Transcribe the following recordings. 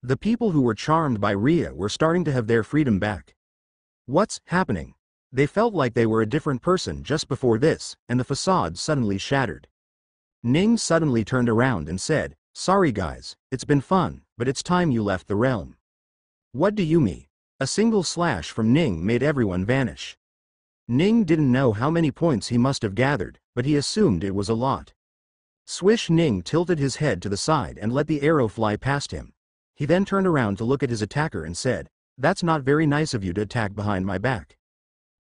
The people who were charmed by Ria were starting to have their freedom back. What's happening? They felt like they were a different person just before this, and the facade suddenly shattered. Ning suddenly turned around and said, "Sorry guys, it's been fun, but it's time you left the realm." "What do you mean?" A single slash from Ning made everyone vanish. Ning didn't know how many points he must have gathered, but he assumed it was a lot. Swish! Ning tilted his head to the side and let the arrow fly past him. He then turned around to look at his attacker and said, "That's not very nice of you to attack behind my back."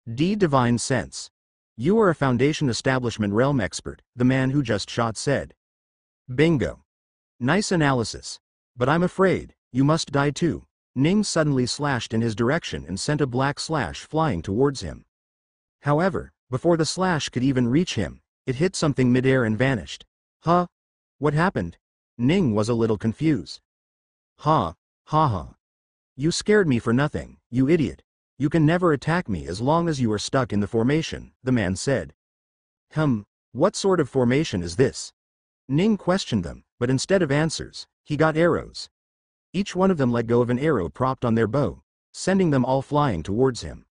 Divine sense. "You are a Foundation Establishment realm expert," the man who just shot said. "Bingo. Nice analysis. But I'm afraid, you must die too." Ning suddenly slashed in his direction and sent a black slash flying towards him. However, before the slash could even reach him, it hit something midair and vanished. Huh? What happened? Ning was a little confused. Ha ha. You scared me for nothing, you idiot. You can never attack me as long as you are stuck in the formation, the man said. What sort of formation is this? Ning questioned them, but instead of answers, he got arrows. Each one of them let go of an arrow propped on their bow, sending them all flying towards him.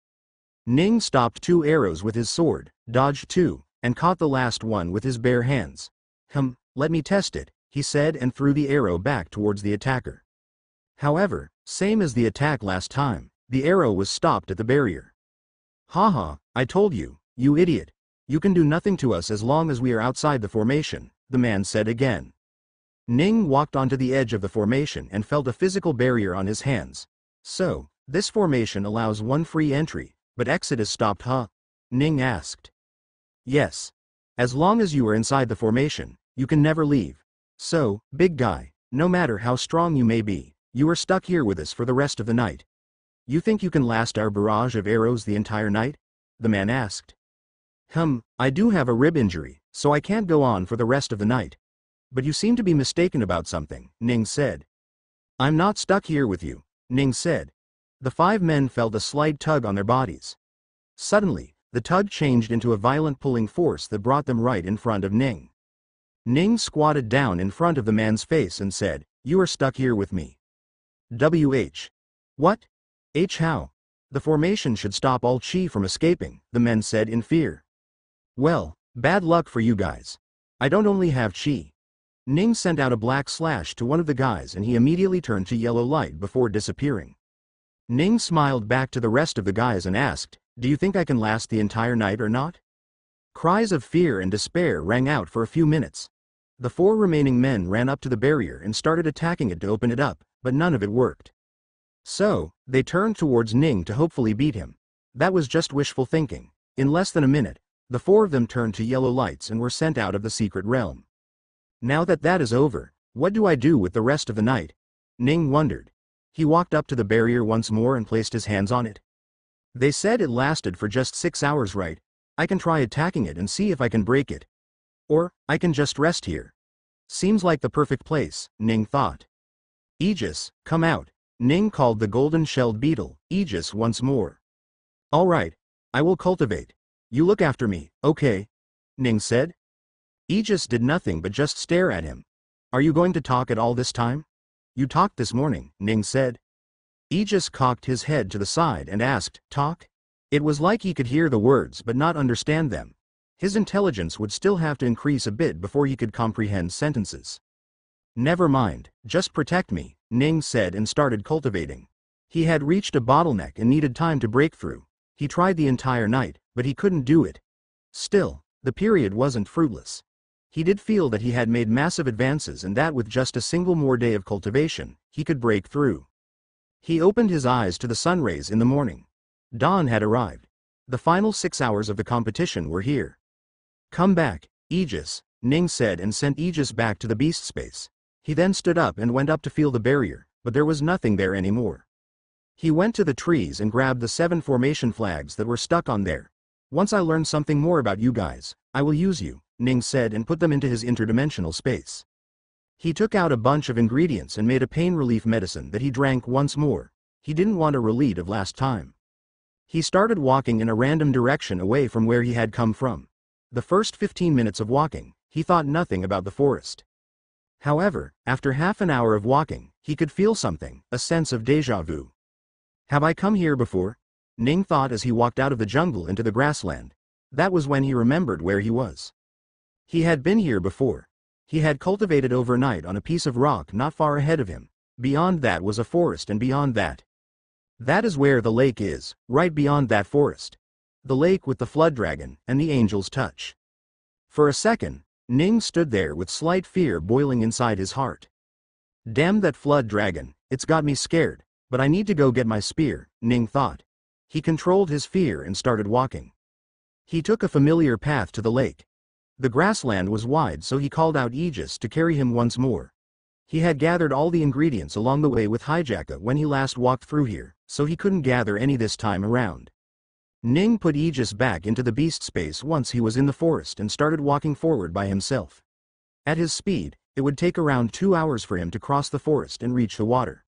Ning stopped 2 arrows with his sword, dodged 2, and caught the last one with his bare hands. Let me test it, he said and threw the arrow back towards the attacker. However, same as the attack last time, the arrow was stopped at the barrier. Haha, I told you, you idiot. You can do nothing to us as long as we are outside the formation, the man said again. Ning walked onto the edge of the formation and felt a physical barrier on his hands. So, this formation allows one free entry, but exit is stopped, huh? Ning asked. Yes. As long as you are inside the formation, you can never leave. So, big guy, no matter how strong you may be, you are stuck here with us for the rest of the night. You think you can last our barrage of arrows the entire night? The man asked. I do have a rib injury, so I can't go on for the rest of the night. But you seem to be mistaken about something, Ning said. I'm not stuck here with you, Ning said. The 5 men felt a slight tug on their bodies. Suddenly, the tug changed into a violent pulling force that brought them right in front of Ning. Ning squatted down in front of the man's face and said, "You are stuck here with me." WH. What? How? The formation should stop all chi from escaping, the men said in fear. Well, bad luck for you guys. I don't only have chi. Ning sent out a black slash to one of the guys and he immediately turned to yellow light before disappearing. Ning smiled back to the rest of the guys and asked, "Do you think I can last the entire night or not?" Cries of fear and despair rang out for a few minutes. The 4 remaining men ran up to the barrier and started attacking it to open it up, but none of it worked. So, they turned towards Ning to hopefully beat him. That was just wishful thinking. In less than a minute, the 4 of them turned to yellow lights and were sent out of the secret realm. Now that that is over, what do I do with the rest of the night? Ning wondered. He walked up to the barrier once more and placed his hands on it. They said it lasted for just 6 hours, right? I can try attacking it and see if I can break it. Or, I can just rest here. Seems like the perfect place, Ning thought. Aegis, come out. Ning called the golden-shelled beetle, Aegis, once more. All right. I will cultivate. You look after me, okay? Ning said. Aegis did nothing but just stare at him. Are you going to talk at all this time? You talked this morning, Ning said. Aegis cocked his head to the side and asked, "Talk?" It was like he could hear the words but not understand them. His intelligence would still have to increase a bit before he could comprehend sentences. Never mind, just protect me, Ning said and started cultivating. He had reached a bottleneck and needed time to break through. He tried the entire night, but he couldn't do it. Still, the period wasn't fruitless. He did feel that he had made massive advances and that with just a single more day of cultivation, he could break through. He opened his eyes to the sun rays in the morning. Dawn had arrived. The final 6 hours of the competition were here. Come back, Aegis, Ning said and sent Aegis back to the beast space. He then stood up and went up to feel the barrier, but there was nothing there anymore. He went to the trees and grabbed the 7 formation flags that were stuck on there. Once I learn something more about you guys, I will use you, Ning said and put them into his interdimensional space. He took out a bunch of ingredients and made a pain relief medicine that he drank once more. He didn't want a repeat of last time. He started walking in a random direction away from where he had come from. The first 15 minutes of walking, he thought nothing about the forest. However, after half an hour of walking, He could feel something, a sense of déjà vu. Have I come here before? Ning thought as he walked out of the jungle into the grassland. That was when he remembered where he was. He had been here before. He had cultivated overnight on a piece of rock not far ahead of him. Beyond that was a forest, and beyond that. That is where the lake is, right beyond that forest. The lake with the flood dragon, and the angel's touch. For a second, Ning stood there with slight fear boiling inside his heart. Damn that flood dragon, it's got me scared, but I need to go get my spear, Ning thought. He controlled his fear and started walking. He took a familiar path to the lake. The grassland was wide, so he called out Aegis to carry him once more. He had gathered all the ingredients along the way with Hijacka when he last walked through here, so he couldn't gather any this time around. Ning put Aegis back into the beast space once he was in the forest and started walking forward by himself. At his speed, it would take around 2 hours for him to cross the forest and reach the water.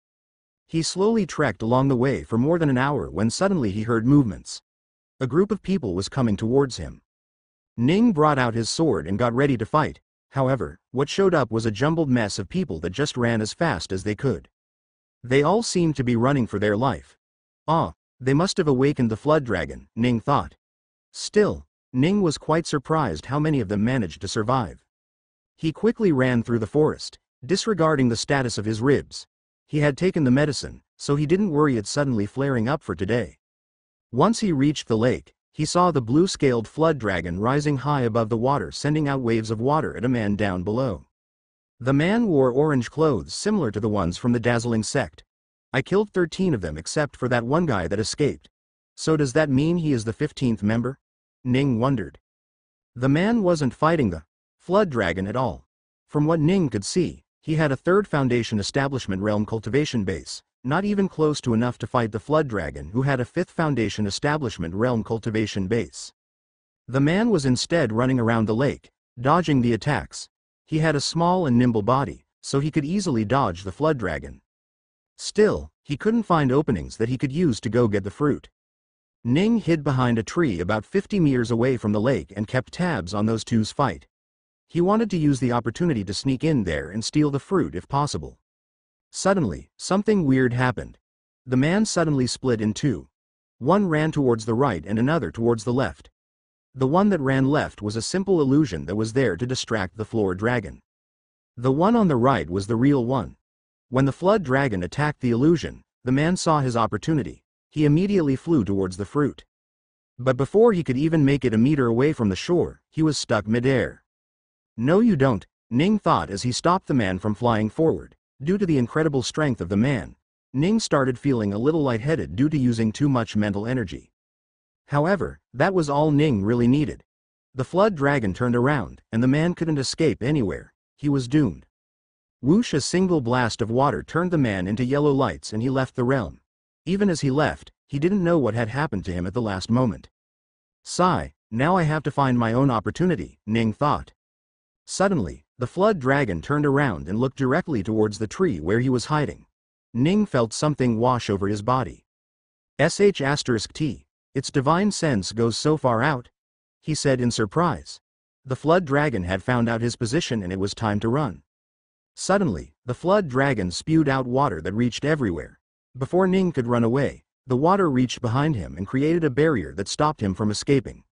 He slowly trekked along the way for more than an hour when suddenly he heard movements. A group of people was coming towards him. Ning brought out his sword and got ready to fight. However, what showed up was a jumbled mess of people that just ran as fast as they could. They all seemed to be running for their life. They must have awakened the flood dragon, Ning thought. Still, Ning was quite surprised how many of them managed to survive. He quickly ran through the forest, disregarding the status of his ribs. He had taken the medicine, so he didn't worry it suddenly flaring up for today. Once he reached the lake, he saw the blue-scaled flood dragon rising high above the water, sending out waves of water at a man down below. The man wore orange clothes similar to the ones from the dazzling sect. I killed 13 of them except for that one guy that escaped. So does that mean he is the 15th member? Ning wondered. The man wasn't fighting the flood dragon at all. From what Ning could see, he had a 3rd Foundation Establishment Realm cultivation base, not even close to enough to fight the flood dragon who had a 5th Foundation Establishment Realm cultivation base. The man was instead running around the lake, dodging the attacks. He had a small and nimble body, so he could easily dodge the flood dragon. Still, he couldn't find openings that he could use to go get the fruit. Ning hid behind a tree about 50 meters away from the lake and kept tabs on those two's fight. He wanted to use the opportunity to sneak in there and steal the fruit if possible. Suddenly, something weird happened. The man suddenly split in two. One ran towards the right and another towards the left. The one that ran left was a simple illusion that was there to distract the floor dragon. The one on the right was the real one. When the flood dragon attacked the illusion, the man saw his opportunity. He immediately flew towards the fruit. But before he could even make it a meter away from the shore, he was stuck midair. No you don't, Ning thought as he stopped the man from flying forward. Due to the incredible strength of the man, Ning started feeling a little lightheaded due to using too much mental energy. However, that was all Ning really needed. The flood dragon turned around, and the man couldn't escape anywhere. He was doomed. Whoosh! A single blast of water turned the man into yellow lights and he left the realm. Even as he left, he didn't know what had happened to him at the last moment. Sigh, now I have to find my own opportunity, Ning thought. Suddenly, the flood dragon turned around and looked directly towards the tree where he was hiding. Ning felt something wash over his body. *T. Its divine sense goes so far out, he said in surprise. The flood dragon had found out his position and it was time to run. Suddenly, the flood dragon spewed out water that reached everywhere. Before Ning could run away, the water reached behind him and created a barrier that stopped him from escaping.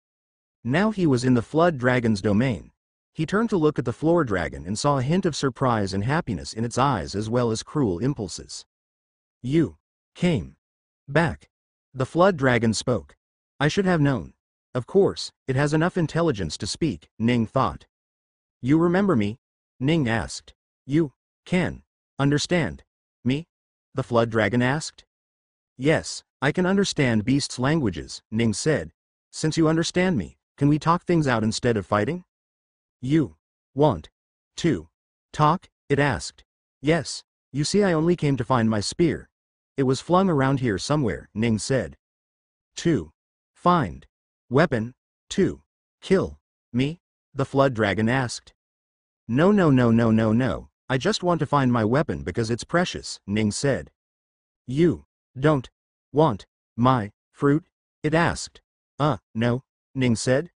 Now he was in the flood dragon's domain. He turned to look at the floor dragon and saw a hint of surprise and happiness in its eyes as well as cruel impulses. You came back. The flood dragon spoke. I should have known. Of course, it has enough intelligence to speak, Ning thought. You remember me? Ning asked. You can understand me? The flood dragon asked. Yes, I can understand beasts' languages, Ning said. Since you understand me, can we talk things out instead of fighting? You want to talk? It asked. Yes, you see I only came to find my spear. It was flung around here somewhere, Ning said. To find weapon? To kill me? The flood dragon asked. No, I just want to find my weapon because it's precious, Ning said. You don't want my fruit? It asked. No, Ning said.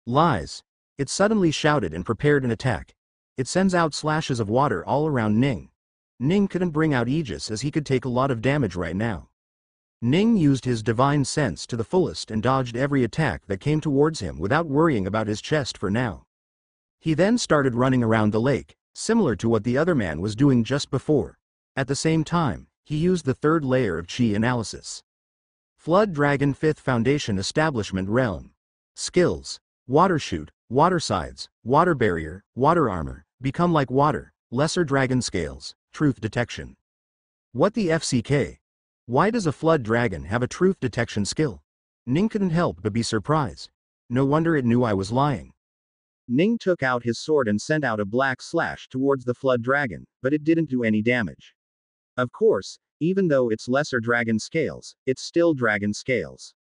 Lies. It suddenly shouted and prepared an attack. It sends out slashes of water all around Ning. Ning couldn't bring out Aegis as he could take a lot of damage right now. Ning used his divine sense to the fullest and dodged every attack that came towards him without worrying about his chest for now. He then started running around the lake, similar to what the other man was doing just before. At the same time, he used the third layer of Chi analysis. Flood Dragon 5th Foundation Establishment Realm. Skills: Water Shoot, Water Sides, Water Barrier, Water Armor, Become Like Water, Lesser Dragon Scales, Truth Detection. What the FCK? Why does a Flood Dragon have a truth detection skill? Ning couldn't help but be surprised. No wonder it knew I was lying. Ning took out his sword and sent out a black slash towards the Flood Dragon, but it didn't do any damage. Of course, even though it's lesser dragon scales, it's still dragon scales.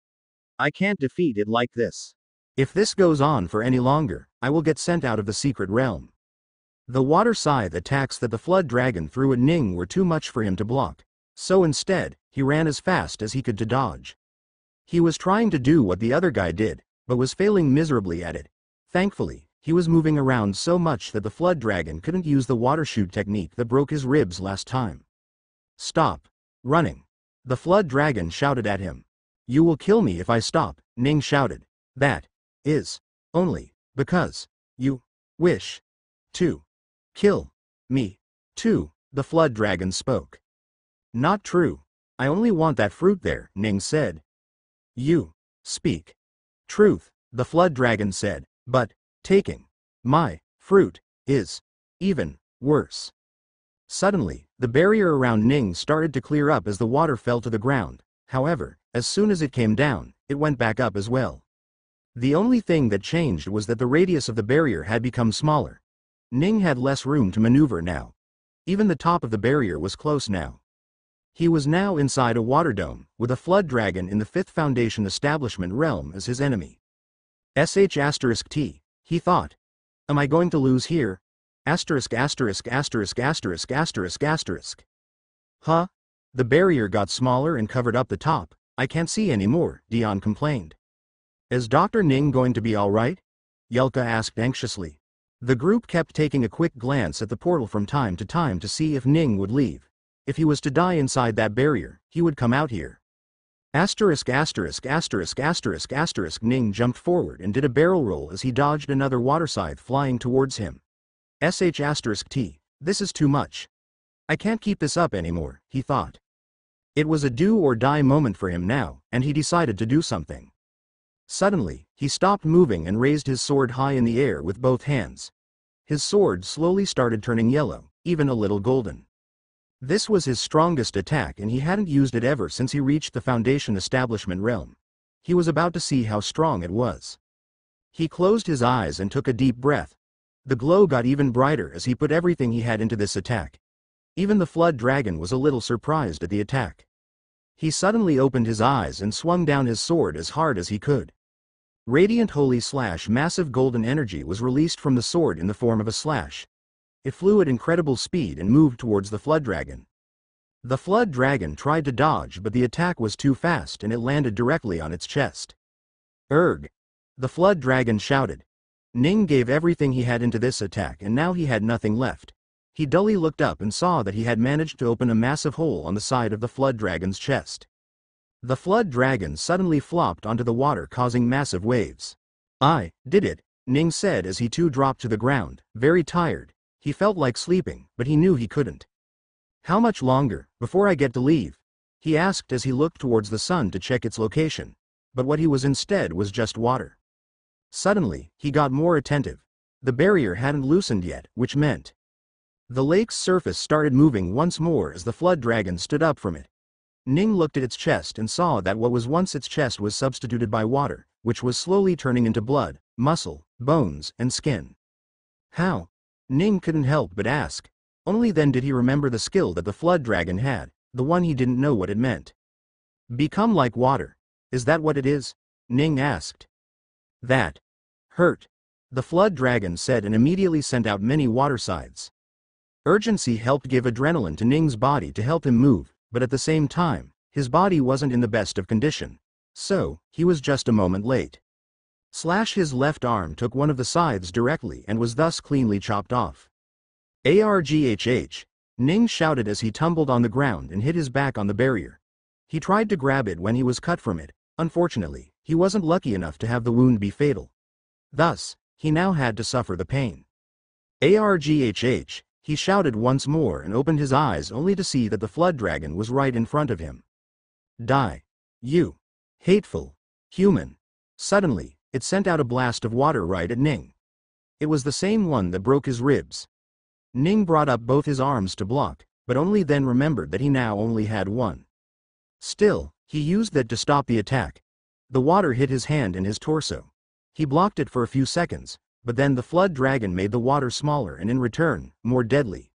I can't defeat it like this. If this goes on for any longer, I will get sent out of the secret realm. The water scythe attacks that the Flood Dragon threw at Ning were too much for him to block. So instead, he ran as fast as he could to dodge. He was trying to do what the other guy did, but was failing miserably at it. Thankfully, he was moving around so much that the Flood Dragon couldn't use the water shoot technique that broke his ribs last time. Stop running. The Flood Dragon shouted at him. You will kill me if I stop, Ning shouted. That is only because you wish to kill me too, the Flood Dragon spoke. Not true. I only want that fruit there, Ning said. You speak truth, the Flood Dragon said, but taking my fruit is even worse. Suddenly, the barrier around Ning started to clear up as the water fell to the ground. However, as soon as it came down, it went back up as well. The only thing that changed was that the radius of the barrier had become smaller. Ning had less room to maneuver now. Even the top of the barrier was close now. He was now inside a water dome, with a Flood Dragon in the 5th Foundation Establishment realm as his enemy. *T, he thought. Am I going to lose here? Huh? The barrier got smaller and covered up the top. I can't see anymore, Dion complained. Is Dr. Ning going to be alright? Yelka asked anxiously. The group kept taking a quick glance at the portal from time to time to see if Ning would leave. If he was to die inside that barrier, he would come out here. Ning jumped forward and did a barrel roll as he dodged another water scythe flying towards him. T, this is too much. I can't keep this up anymore, he thought. It was a do or die moment for him now, and he decided to do something. Suddenly, he stopped moving and raised his sword high in the air with both hands. His sword slowly started turning yellow, even a little golden. This was his strongest attack and he hadn't used it ever since he reached the Foundation Establishment realm. He was about to see how strong it was. He closed his eyes and took a deep breath. The glow got even brighter as he put everything he had into this attack. Even the Flood Dragon was a little surprised at the attack. He suddenly opened his eyes and swung down his sword as hard as he could. Radiant Holy Slash massive golden energy was released from the sword in the form of a slash. It flew at incredible speed and moved towards the Flood Dragon. The Flood Dragon tried to dodge but the attack was too fast and it landed directly on its chest. Erg! The Flood Dragon shouted. Ning gave everything he had into this attack and now he had nothing left. He dully looked up and saw that he had managed to open a massive hole on the side of the Flood Dragon's chest. The Flood Dragon suddenly flopped onto the water causing massive waves. I did it, Ning said as he too dropped to the ground, very tired. He felt like sleeping, but he knew he couldn't. How much longer, before I get to leave? He asked as he looked towards the sun to check its location. But what he was instead was just water. Suddenly, he got more attentive. The barrier hadn't loosened yet, which meant the lake's surface started moving once more as the Flood Dragon stood up from it. Ning looked at its chest and saw that what was once its chest was substituted by water, which was slowly turning into blood, muscle, bones, and skin. How? Ning couldn't help but ask. Only then did he remember the skill that the Flood Dragon had, the one he didn't know what it meant. Become like water. Is that what it is? Ning asked. That hurt, the Flood Dragon said and immediately sent out many water scythes. Urgency helped give adrenaline to Ning's body to help him move, but at the same time, his body wasn't in the best of condition. So, he was just a moment late. His left arm took one of the scythes directly and was thus cleanly chopped off. Arghh, Ning shouted as he tumbled on the ground and hit his back on the barrier. He tried to grab it when he was cut from it. Unfortunately, he wasn't lucky enough to have the wound be fatal. Thus, he now had to suffer the pain. Arghh, he shouted once more and opened his eyes only to see that the flood dragon was right in front of him. Die. You. Hateful. Human. Suddenly, it sent out a blast of water right at Ning. It was the same one that broke his ribs. Ning brought up both his arms to block, but only then remembered that he now only had one. Still, he used that to stop the attack. The water hit his hand and his torso. He blocked it for a few seconds, but then the flood dragon made the water smaller and in return, more deadly.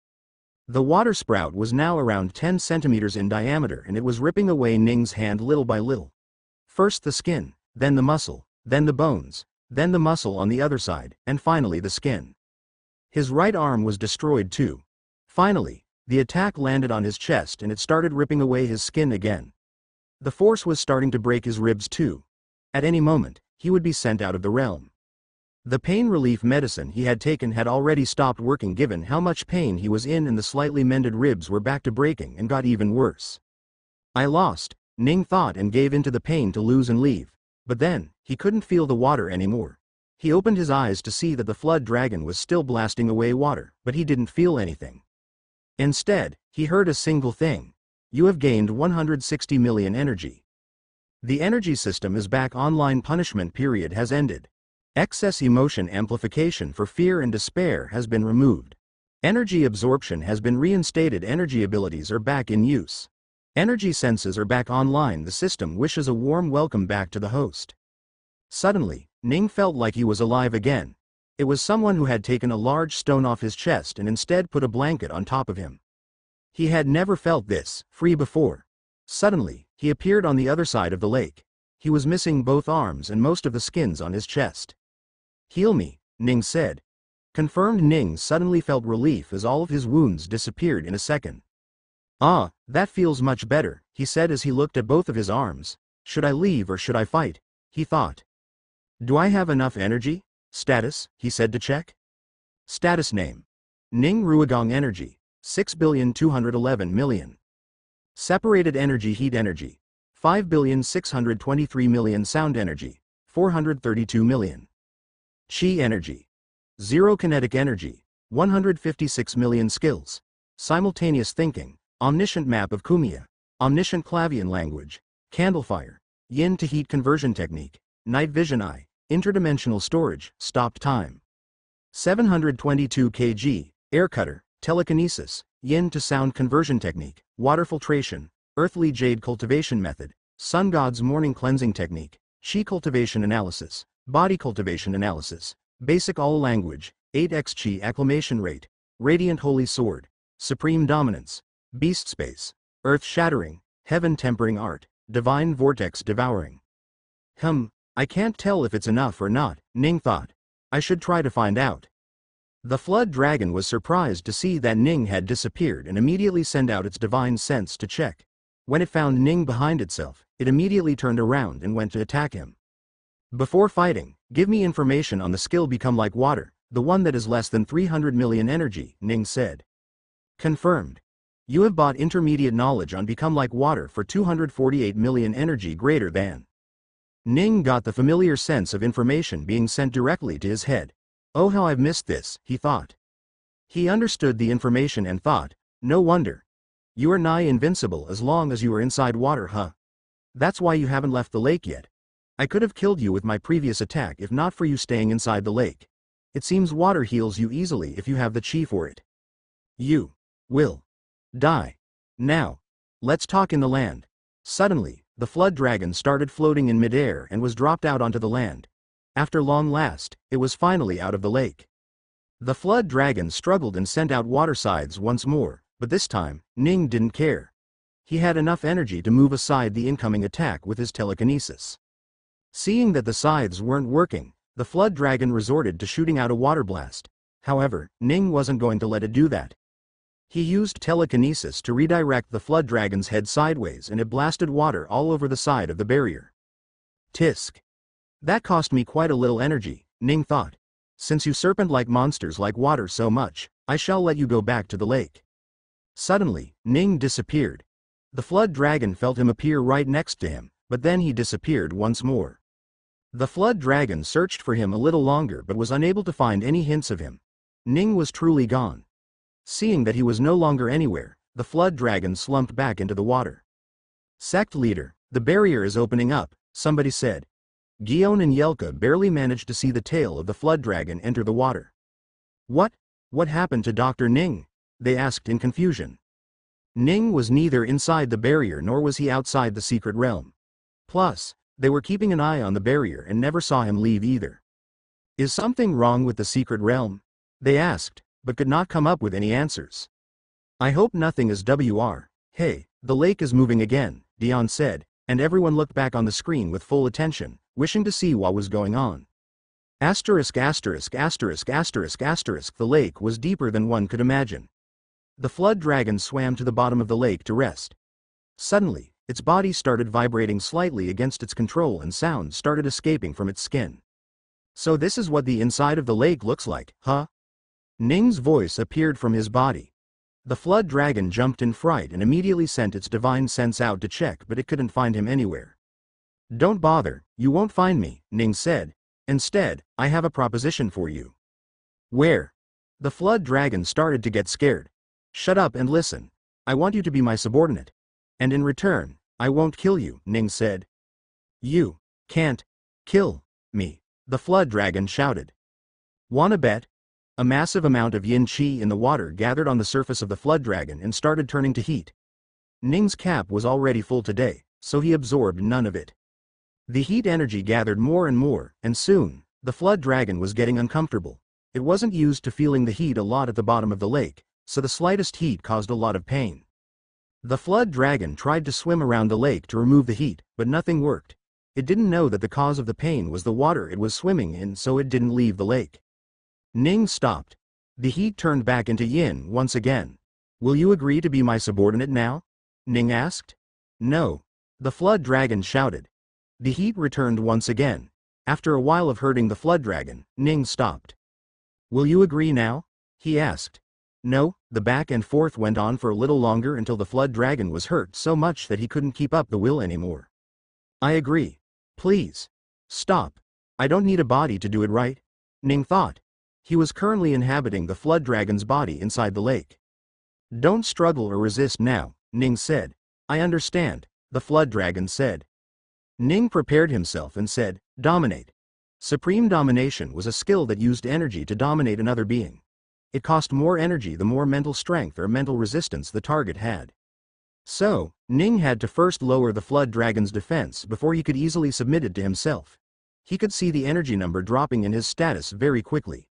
The water sprout was now around 10 centimeters in diameter and it was ripping away Ning's hand little by little. First the skin, then the muscle, then the bones, then the muscle on the other side, and finally the skin. His right arm was destroyed too. Finally, the attack landed on his chest and it started ripping away his skin again. The force was starting to break his ribs too. At any moment, he would be sent out of the realm. The pain relief medicine he had taken had already stopped working given how much pain he was in and the slightly mended ribs were back to breaking and got even worse. I lost, Ning thought and gave in to the pain to lose and leave. But then, he couldn't feel the water anymore. He opened his eyes to see that the flood dragon was still blasting away water, but he didn't feel anything. Instead, he heard a single thing. You have gained 160 million energy. The energy system is back online. Punishment period has ended. Excess emotion amplification for fear and despair has been removed. Energy absorption has been reinstated. Energy abilities are back in use. Energy senses are back online. The system wishes a warm welcome back to the host. Suddenly, Ning felt like he was alive again. It was someone who had taken a large stone off his chest and instead put a blanket on top of him. He had never felt this free before. Suddenly, he appeared on the other side of the lake. He was missing both arms and most of the skins on his chest. Heal me, Ning said. Confirmed. Ning suddenly felt relief as all of his wounds disappeared in a second. Ah, that feels much better, he said as he looked at both of his arms. Should I leave or should I fight? He thought. Do I have enough energy? Status, he said to check. Status name. Ning Ruigong energy, 6,211,000,000. Separated energy. Heat energy, 5,623,000,000. Sound energy, 432 million. Chi energy. 0 kinetic energy, 156 million. Skills. Simultaneous thinking, omniscient map of Kumiya, omniscient Clavian language, candlefire, yin to heat conversion technique, night vision eye, interdimensional storage, stopped time. 722 kg, air cutter, telekinesis, yin to sound conversion technique, water filtration, earthly jade cultivation method, sun god's morning cleansing technique, chi cultivation analysis, body cultivation analysis, basic all language, 8x chi acclimation rate, radiant holy sword, supreme dominance, beast space, earth shattering, heaven tempering art, divine vortex devouring. I can't tell if it's enough or not, Ning thought. I should try to find out. The flood dragon was surprised to see that Ning had disappeared and immediately sent out its divine sense to check. When it found Ning behind itself, it immediately turned around and went to attack him. Before fighting, give me information on the skill Become Like Water, the one that is less than 300 million energy, Ning said. Confirmed. You have bought intermediate knowledge on Become Like Water for 248 million energy greater than. Ning got the familiar sense of information being sent directly to his head. Oh, how I've missed this, he thought. He understood the information and thought, no wonder. You are nigh invincible as long as you are inside water, huh? That's why you haven't left the lake yet. I could have killed you with my previous attack if not for you staying inside the lake. It seems water heals you easily if you have the chi for it. You will die. Now, let's talk in the land. Suddenly, the flood dragon started floating in midair and was dropped out onto the land. After long last, it was finally out of the lake. The flood dragon struggled and sent out water scythes once more, but this time, Ning didn't care. He had enough energy to move aside the incoming attack with his telekinesis. Seeing that the scythes weren't working, the flood dragon resorted to shooting out a water blast. However, Ning wasn't going to let it do that. He used telekinesis to redirect the flood dragon's head sideways and it blasted water all over the side of the barrier. Tisk. That cost me quite a little energy, Ning thought. Since you serpent-like monsters like water so much, I shall let you go back to the lake. Suddenly, Ning disappeared. The flood dragon felt him appear right next to him, but then he disappeared once more. The flood dragon searched for him a little longer but was unable to find any hints of him. Ning was truly gone. Seeing that he was no longer anywhere, the flood dragon slumped back into the water. Sect leader, the barrier is opening up, somebody said. Gion and Yelka barely managed to see the tail of the flood dragon enter the water. What happened to Dr. Ning? They asked in confusion. Ning was neither inside the barrier nor was he outside the secret realm. Plus, they were keeping an eye on the barrier and never saw him leave either. Is something wrong with the secret realm? They asked, but could not come up with any answers. I hope nothing is WR. Hey, the lake is moving again, Dion said, and everyone looked back on the screen with full attention, wishing to see what was going on. Asterisk asterisk asterisk asterisk asterisk. The lake was deeper than one could imagine. The flood dragon swam to the bottom of the lake to rest. Suddenly, its body started vibrating slightly against its control and sound started escaping from its skin. So this is what the inside of the lake looks like, huh? Ning's voice appeared from his body. The flood dragon jumped in fright and immediately sent its divine sense out to check, but it couldn't find him anywhere. Don't bother, you won't find me, Ning said. Instead, I have a proposition for you. Where? The flood dragon started to get scared. Shut up and listen. I want you to be my subordinate. And in return, I won't kill you, Ning said. You can't kill me, the flood dragon shouted. Wanna bet? A massive amount of yin qi in the water gathered on the surface of the flood dragon and started turning to heat. Ning's cap was already full today, so he absorbed none of it. The heat energy gathered more and more, and soon, the flood dragon was getting uncomfortable. It wasn't used to feeling the heat a lot at the bottom of the lake, so the slightest heat caused a lot of pain. The flood dragon tried to swim around the lake to remove the heat, but nothing worked. It didn't know that the cause of the pain was the water it was swimming in, so it didn't leave the lake. Ning stopped. The heat turned back into yin once again. Will you agree to be my subordinate now? Ning asked. No. The flood dragon shouted. The heat returned once again. After a while of hurting the flood dragon, Ning stopped. Will you agree now? He asked. No. The back and forth went on for a little longer until the flood dragon was hurt so much that he couldn't keep up the will anymore. I agree. Please. Stop. I don't need a body to do it, right? Ning thought. He was currently inhabiting the flood dragon's body inside the lake. Don't struggle or resist now, Ning said. I understand, the flood dragon said. Ning prepared himself and said, dominate. Supreme domination was a skill that used energy to dominate another being. It cost more energy the more mental strength or mental resistance the target had. So, Ning had to first lower the flood dragon's defense before he could easily submit it to himself. He could see the energy number dropping in his status very quickly.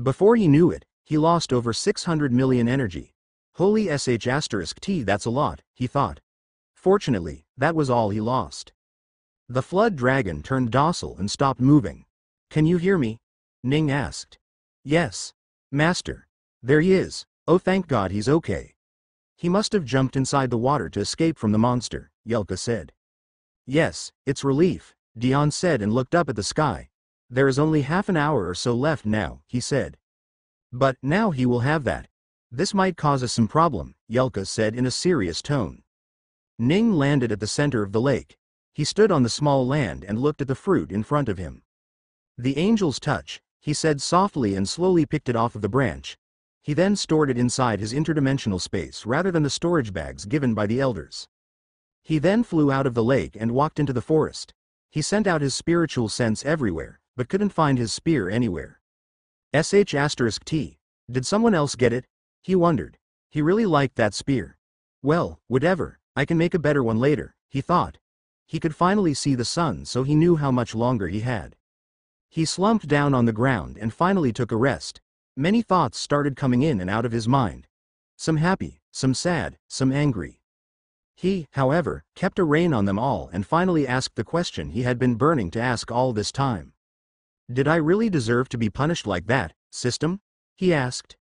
Before he knew it, he lost over 600 million energy. Holy sh*t, that's a lot, he thought. Fortunately, that was all he lost. The flood dragon turned docile and stopped moving. Can you hear me? Ning asked. Yes. Master. There he is. Oh, thank God he's okay. He must have jumped inside the water to escape from the monster, Yelka said. Yes, it's relief, Dion said and looked up at the sky. There is only half an hour or so left now, he said. But now he will have that. This might cause us some problem, Yelka said in a serious tone. Ning landed at the center of the lake. He stood on the small land and looked at the fruit in front of him. The angel's touch, he said softly and slowly picked it off of the branch. He then stored it inside his interdimensional space rather than the storage bags given by the elders. He then flew out of the lake and walked into the forest. He sent out his spiritual sense everywhere, but couldn't find his spear anywhere. **T. Did someone else get it? He wondered. He really liked that spear. Well, whatever, I can make a better one later, he thought. He could finally see the sun, so he knew how much longer he had. He slumped down on the ground and finally took a rest. Many thoughts started coming in and out of his mind. Some happy, some sad, some angry. He, however, kept a rein on them all and finally asked the question he had been burning to ask all this time. Did I really deserve to be punished like that, system? He asked.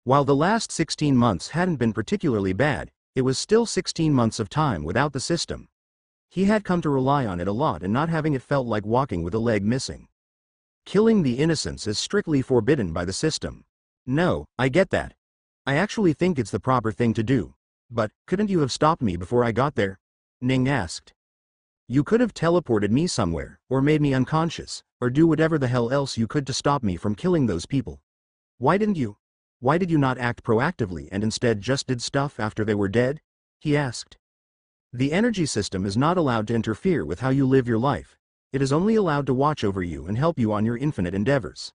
While the last 16 months hadn't been particularly bad, it was still 16 months of time without the system. He had come to rely on it a lot and not having it felt like walking with a leg missing. Killing the innocents is strictly forbidden by the system. No, I get that. I actually think it's the proper thing to do. But, couldn't you have stopped me before I got there? Ning asked. You could have teleported me somewhere, or made me unconscious, or do whatever the hell else you could to stop me from killing those people. Why didn't you? Why did you not act proactively and instead just did stuff after they were dead? He asked. The energy system is not allowed to interfere with how you live your life. It is only allowed to watch over you and help you on your infinite endeavors.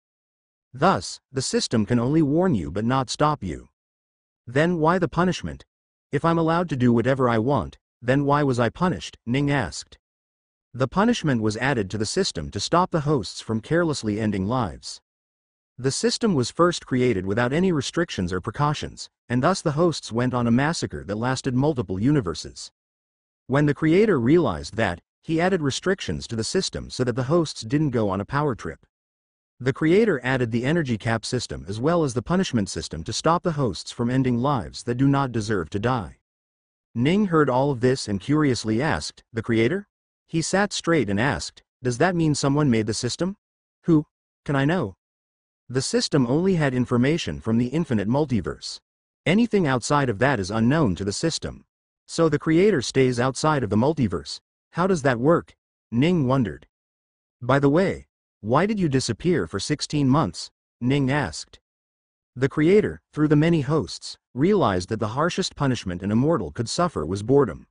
Thus, the system can only warn you but not stop you. Then why the punishment? If I'm allowed to do whatever I want, then why was I punished? Ning asked. The punishment was added to the system to stop the hosts from carelessly ending lives. The system was first created without any restrictions or precautions, and thus the hosts went on a massacre that lasted multiple universes. When the creator realized that, he added restrictions to the system so that the hosts didn't go on a power trip. The creator added the energy cap system as well as the punishment system to stop the hosts from ending lives that do not deserve to die. Ning heard all of this and curiously asked, the creator? He sat straight and asked, does that mean someone made the system? Who? Can I know? The system only had information from the infinite multiverse. Anything outside of that is unknown to the system. So the creator stays outside of the multiverse. How does that work? Ning wondered. By the way, why did you disappear for 16 months? Ning asked. The creator, through the many hosts, realized that the harshest punishment an immortal could suffer was boredom.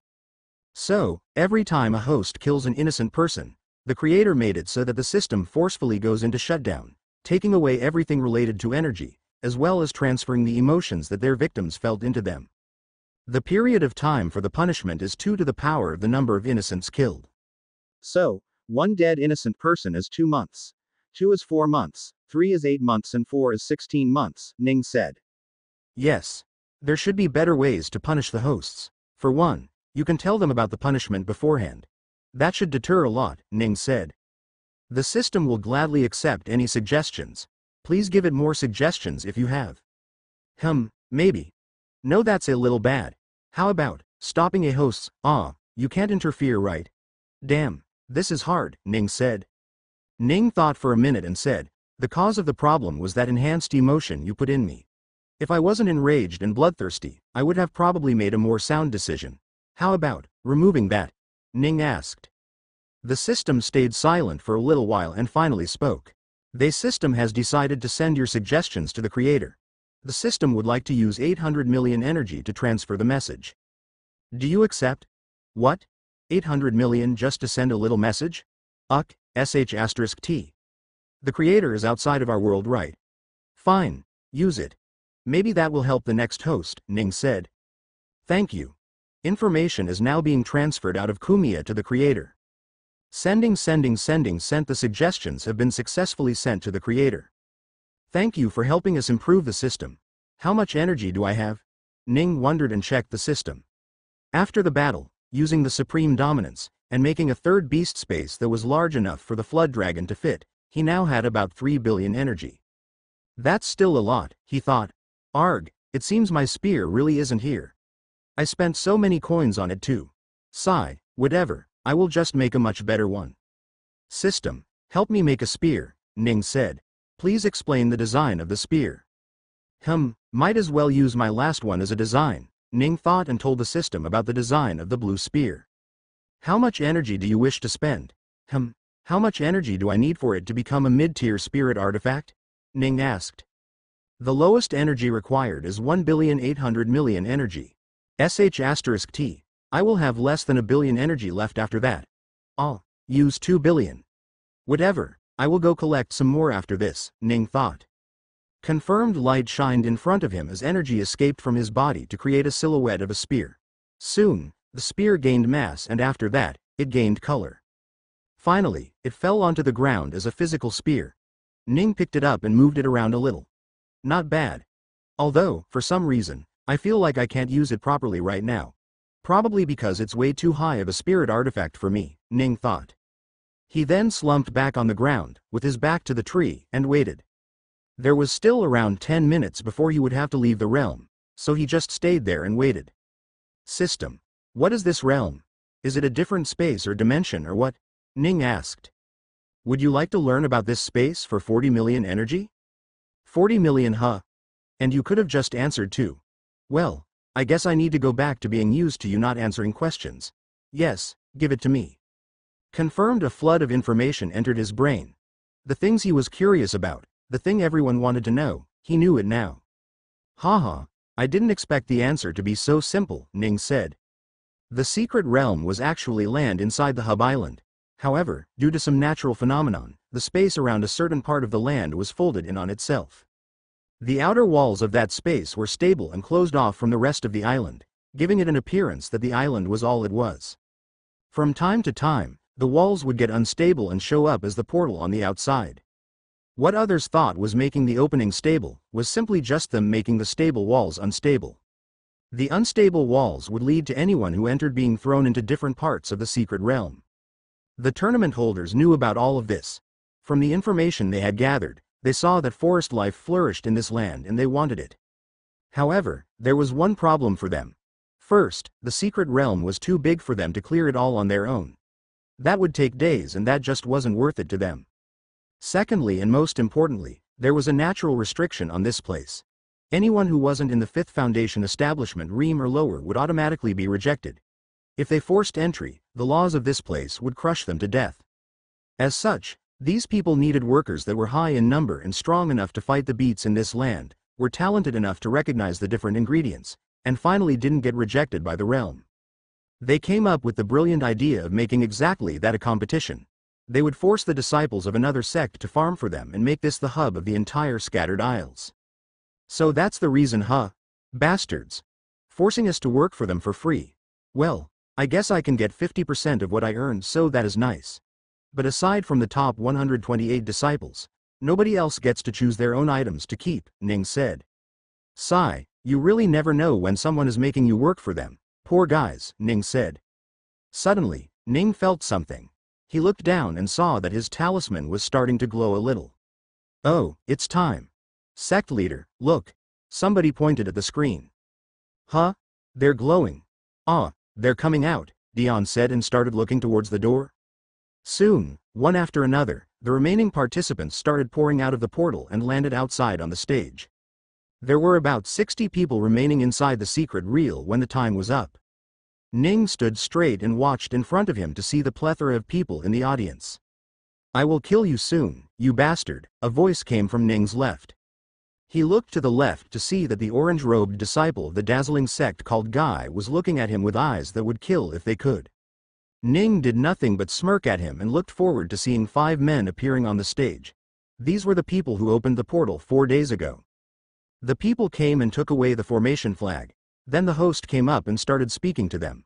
So, every time a host kills an innocent person, the creator made it so that the system forcefully goes into shutdown, taking away everything related to energy, as well as transferring the emotions that their victims felt into them. The period of time for the punishment is 2 to the power of the number of innocents killed. So, 1 dead innocent person is 2 months. 2 is 4 months, 3 is 8 months and 4 is 16 months, Ning said. Yes. There should be better ways to punish the hosts. For one, you can tell them about the punishment beforehand. That should deter a lot, Ning said. The system will gladly accept any suggestions. Please give it more suggestions if you have. Maybe. No, that's a little bad. How about stopping a host's, you can't interfere, right? Damn, this is hard, Ning said. Ning thought for a minute and said, the cause of the problem was that enhanced emotion you put in me. If I wasn't enraged and bloodthirsty, I would have probably made a more sound decision. How about removing that? Ning asked. The system stayed silent for a little while and finally spoke. The system has decided to send your suggestions to the creator. The system would like to use 800 million energy to transfer the message. Do you accept? What? 800 million just to send a little message? *T. The creator is outside of our world, right? Fine. Use it. Maybe that will help the next host, Ning said. Thank you. Information is now being transferred out of Kumiya to the creator. Sent. The suggestions have been successfully sent to the creator. Thank you for helping us improve the system. How much energy do I have? Ning wondered and checked the system. After the battle, using the supreme dominance, and making a third beast space that was large enough for the flood dragon to fit, he now had about 3 billion energy. That's still a lot, he thought. Arg, it seems my spear really isn't here. I spent so many coins on it too. Sigh, whatever, I will just make a much better one. System, help me make a spear, Ning said. Please explain the design of the spear. Might as well use my last one as a design, Ning thought and told the system about the design of the blue spear. How much energy do you wish to spend? How much energy do I need for it to become a mid-tier spirit artifact? Ning asked. The lowest energy required is 1,800,000,000 energy. *T. I will have less than 1 billion energy left after that. I'll use 2 billion. Whatever, I will go collect some more after this, Ning thought. Confirmed light shined in front of him as energy escaped from his body to create a silhouette of a spear. Soon, the spear gained mass and after that, it gained color. Finally, it fell onto the ground as a physical spear. Ning picked it up and moved it around a little. Not bad. Although, for some reason, I feel like I can't use it properly right now. Probably because it's way too high of a spirit artifact for me, Ning thought. He then slumped back on the ground, with his back to the tree, and waited. There was still around 10 minutes before he would have to leave the realm, so he just stayed there and waited. System. What is this realm? Is it a different space or dimension or what? Ning asked. Would you like to learn about this space for 40 million energy? 40 million, huh? And you could have just answered too. Well, I guess I need to go back to being used to you not answering questions. Yes, give it to me. Confirmed. A flood of information entered his brain. The things he was curious about, the thing everyone wanted to know, he knew it now. Haha, I didn't expect the answer to be so simple, Ning said. The secret realm was actually land inside the hub island. However, due to some natural phenomenon, the space around a certain part of the land was folded in on itself. The outer walls of that space were stable and closed off from the rest of the island, giving it an appearance that the island was all it was. From time to time, the walls would get unstable and show up as the portal on the outside. What others thought was making the opening stable was simply just them making the stable walls unstable. The unstable walls would lead to anyone who entered being thrown into different parts of the secret realm. The tournament holders knew about all of this. From the information they had gathered, they saw that forest life flourished in this land and they wanted it. However, there was one problem for them. First, the secret realm was too big for them to clear it all on their own. That would take days and that just wasn't worth it to them. Secondly, and most importantly, there was a natural restriction on this place. Anyone who wasn't in the 5th Foundation establishment Ream or lower would automatically be rejected. If they forced entry, the laws of this place would crush them to death. As such, these people needed workers that were high in number and strong enough to fight the beats in this land, were talented enough to recognize the different ingredients, and finally didn't get rejected by the realm. They came up with the brilliant idea of making exactly that a competition. They would force the disciples of another sect to farm for them and make this the hub of the entire scattered isles. So that's the reason, huh? Bastards. Forcing us to work for them for free. Well, I guess I can get 50% of what I earned, so that is nice. But aside from the top 128 disciples, nobody else gets to choose their own items to keep, Ning said. Sigh, you really never know when someone is making you work for them. Poor guys, Ning said. Suddenly, Ning felt something. He looked down and saw that his talisman was starting to glow a little. Oh, it's time. Sect leader, look. Somebody pointed at the screen. Huh? They're glowing. Ah, they're coming out, Dion said and started looking towards the door. Soon, one after another, the remaining participants started pouring out of the portal and landed outside on the stage. There were about 60 people remaining inside the secret reel when the time was up. Ning stood straight and watched in front of him to see the plethora of people in the audience. I will kill you soon, you bastard, a voice came from Ning's left. He looked to the left to see that the orange-robed disciple of the dazzling sect called Guy was looking at him with eyes that would kill if they could. Ning did nothing but smirk at him and looked forward to seeing 5 men appearing on the stage. These were the people who opened the portal 4 days ago. The people came and took away the formation flag. Then the host came up and started speaking to them.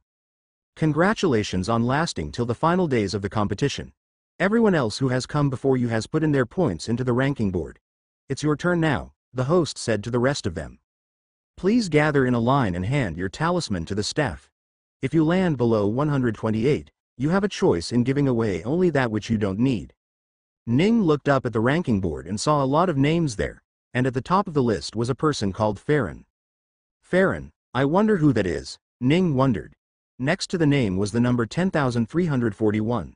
Congratulations on lasting till the final days of the competition. Everyone else who has come before you has put in their points into the ranking board. It's your turn now, the host said to the rest of them. Please gather in a line and hand your talisman to the staff. If you land below 128, you have a choice in giving away only that which you don't need. Ning looked up at the ranking board and saw a lot of names there, and at the top of the list was a person called Farron. Farron, I wonder who that is, Ning wondered. Next to the name was the number 10,341.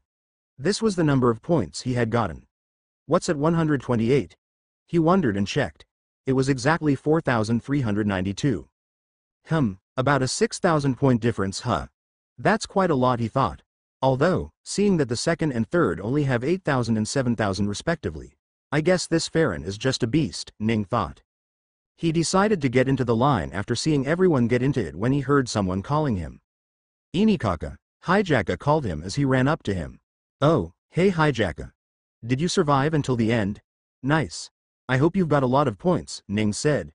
This was the number of points he had gotten. What's at 128? He wondered and checked. It was exactly 4,392. About a 6,000 point difference, huh? That's quite a lot, he thought. Although, seeing that the second and third only have 8,000 and 7,000 respectively, I guess this Farron is just a beast, Ning thought. He decided to get into the line after seeing everyone get into it when he heard someone calling him. Inikaka, Hijaka called him as he ran up to him. Oh, hey Hijaka. Did you survive until the end? Nice. I hope you've got a lot of points, Ning said.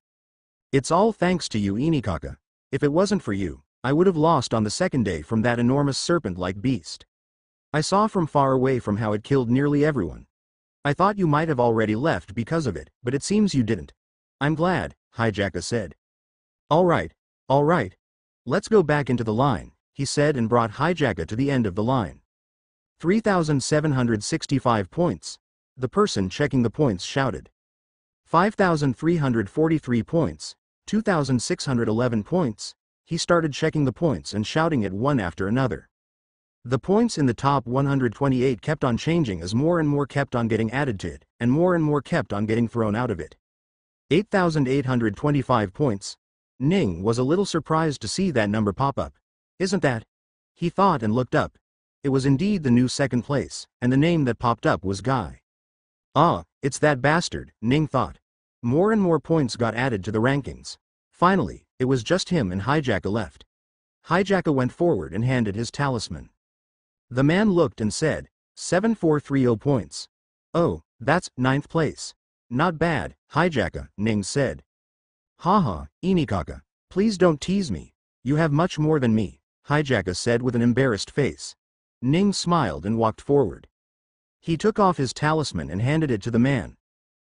It's all thanks to you, Inikaka. If it wasn't for you, I would have lost on the second day from that enormous serpent-like beast. I saw from far away from how it killed nearly everyone. I thought you might have already left because of it, but it seems you didn't. I'm glad, Hijaka said. All right. Let's go back into the line, he said and brought Hijaka to the end of the line. 3,765 points. The person checking the points shouted. 5,343 points. 2,611 points. He started checking the points and shouting it one after another. The points in the top 128 kept on changing as more and more kept on getting added to it, and more kept on getting thrown out of it. 8,825 points. Ning was a little surprised to see that number pop up. Isn't that? He thought and looked up. It was indeed the new second place, and the name that popped up was Guy. Ah, it's that bastard, Ning thought. More and more points got added to the rankings. Finally, it was just him and Hijacka left. Hijacka went forward and handed his talisman. The man looked and said, 7430 points. Oh, that's ninth place. Not bad, Hijacka, Ning said. Haha, Inikaka, please don't tease me. You have much more than me, Hijacka said with an embarrassed face. Ning smiled and walked forward. He took off his talisman and handed it to the man.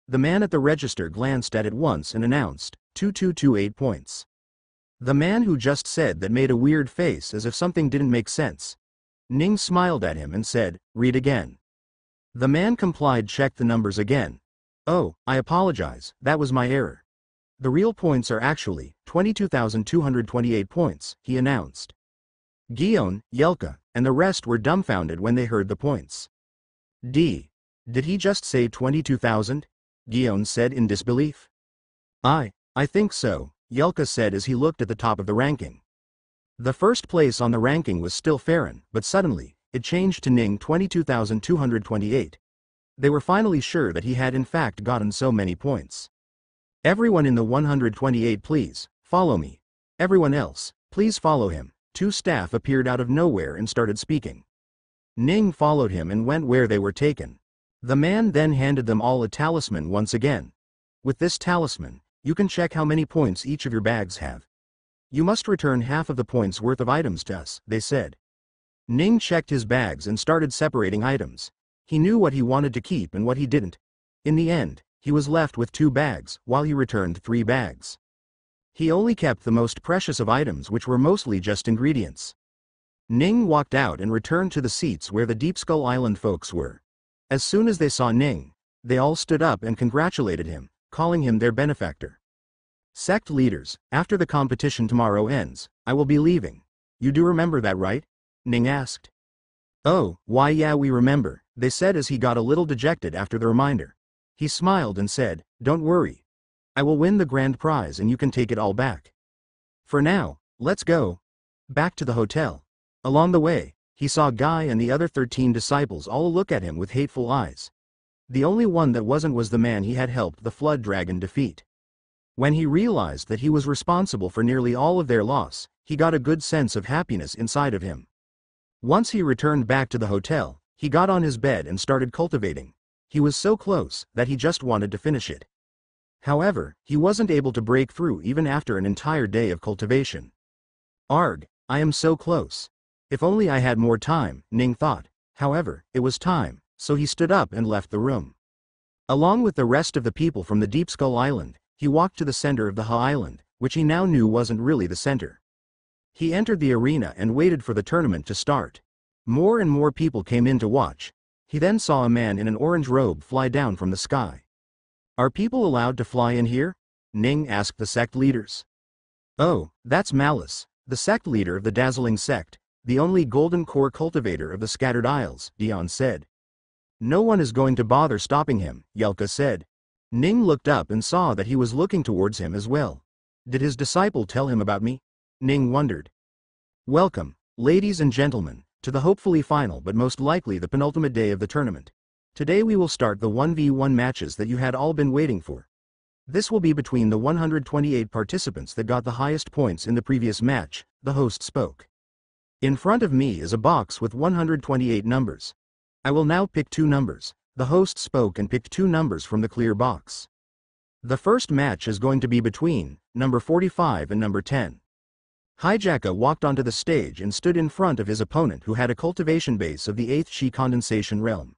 The man at the register glanced at it once and announced, 2228 points. The man who just said that made a weird face as if something didn't make sense. Ning smiled at him and said, read again. The man complied, checked the numbers again. Oh, I apologize, that was my error. The real points are actually 22,228 points, he announced. Gion, Yelka, and the rest were dumbfounded when they heard the points. Did he just say 22,000? Gion said in disbelief. I think so, Yelka said as he looked at the top of the ranking. The first place on the ranking was still Farron, but suddenly, it changed to Ning 22,228. They were finally sure that he had in fact gotten so many points. Everyone in the 128 please, follow me. Everyone else, please follow him. Two staff appeared out of nowhere and started speaking. Ning followed him and went where they were taken. The man then handed them all a talisman once again. With this talisman, you can check how many points each of your bags have. You must return half of the points worth of items to us, they said. Ning checked his bags and started separating items. He knew what he wanted to keep and what he didn't. In the end, he was left with 2 bags, while he returned 3 bags. He only kept the most precious of items, which were mostly just ingredients. Ning walked out and returned to the seats where the Deep Skull Island folks were. As soon as they saw Ning, they all stood up and congratulated him, calling him their benefactor. Sect leaders, after the competition tomorrow ends, I will be leaving. You do remember that, right? Ning asked. Oh, why yeah, we remember, they said as he got a little dejected after the reminder. He smiled and said, don't worry. I will win the grand prize and you can take it all back. For now, let's go. Back to the hotel. Along the way, he saw Guy and the other 13 disciples all look at him with hateful eyes. The only one that wasn't was the man he had helped the Flood Dragon defeat. When he realized that he was responsible for nearly all of their loss, he got a good sense of happiness inside of him. Once he returned back to the hotel, he got on his bed and started cultivating. He was so close that he just wanted to finish it. However, he wasn't able to break through even after an entire day of cultivation. Arg, I am so close. If only I had more time, Ning thought. However, it was time, so he stood up and left the room. Along with the rest of the people from the Deep Skull Island, he walked to the center of the Ha Island, which he now knew wasn't really the center. He entered the arena and waited for the tournament to start. More and more people came in to watch. He then saw a man in an orange robe fly down from the sky. Are people allowed to fly in here? Ning asked the sect leaders. Oh, that's Malice, the sect leader of the dazzling sect, the only golden core cultivator of the Scattered Isles, Dion said. No one is going to bother stopping him, Yelka said. Ning looked up and saw that he was looking towards him as well. Did his disciple tell him about me? Ning wondered. Welcome, ladies and gentlemen, to the hopefully final but most likely the penultimate day of the tournament. Today we will start the 1v1 matches that you had all been waiting for. This will be between the 128 participants that got the highest points in the previous match, the host spoke. In front of me is a box with 128 numbers. I will now pick 2 numbers. The host spoke and picked 2 numbers from the clear box. The first match is going to be between number 45 and number 10. Hijacka walked onto the stage and stood in front of his opponent who had a cultivation base of the 8th Shi condensation realm.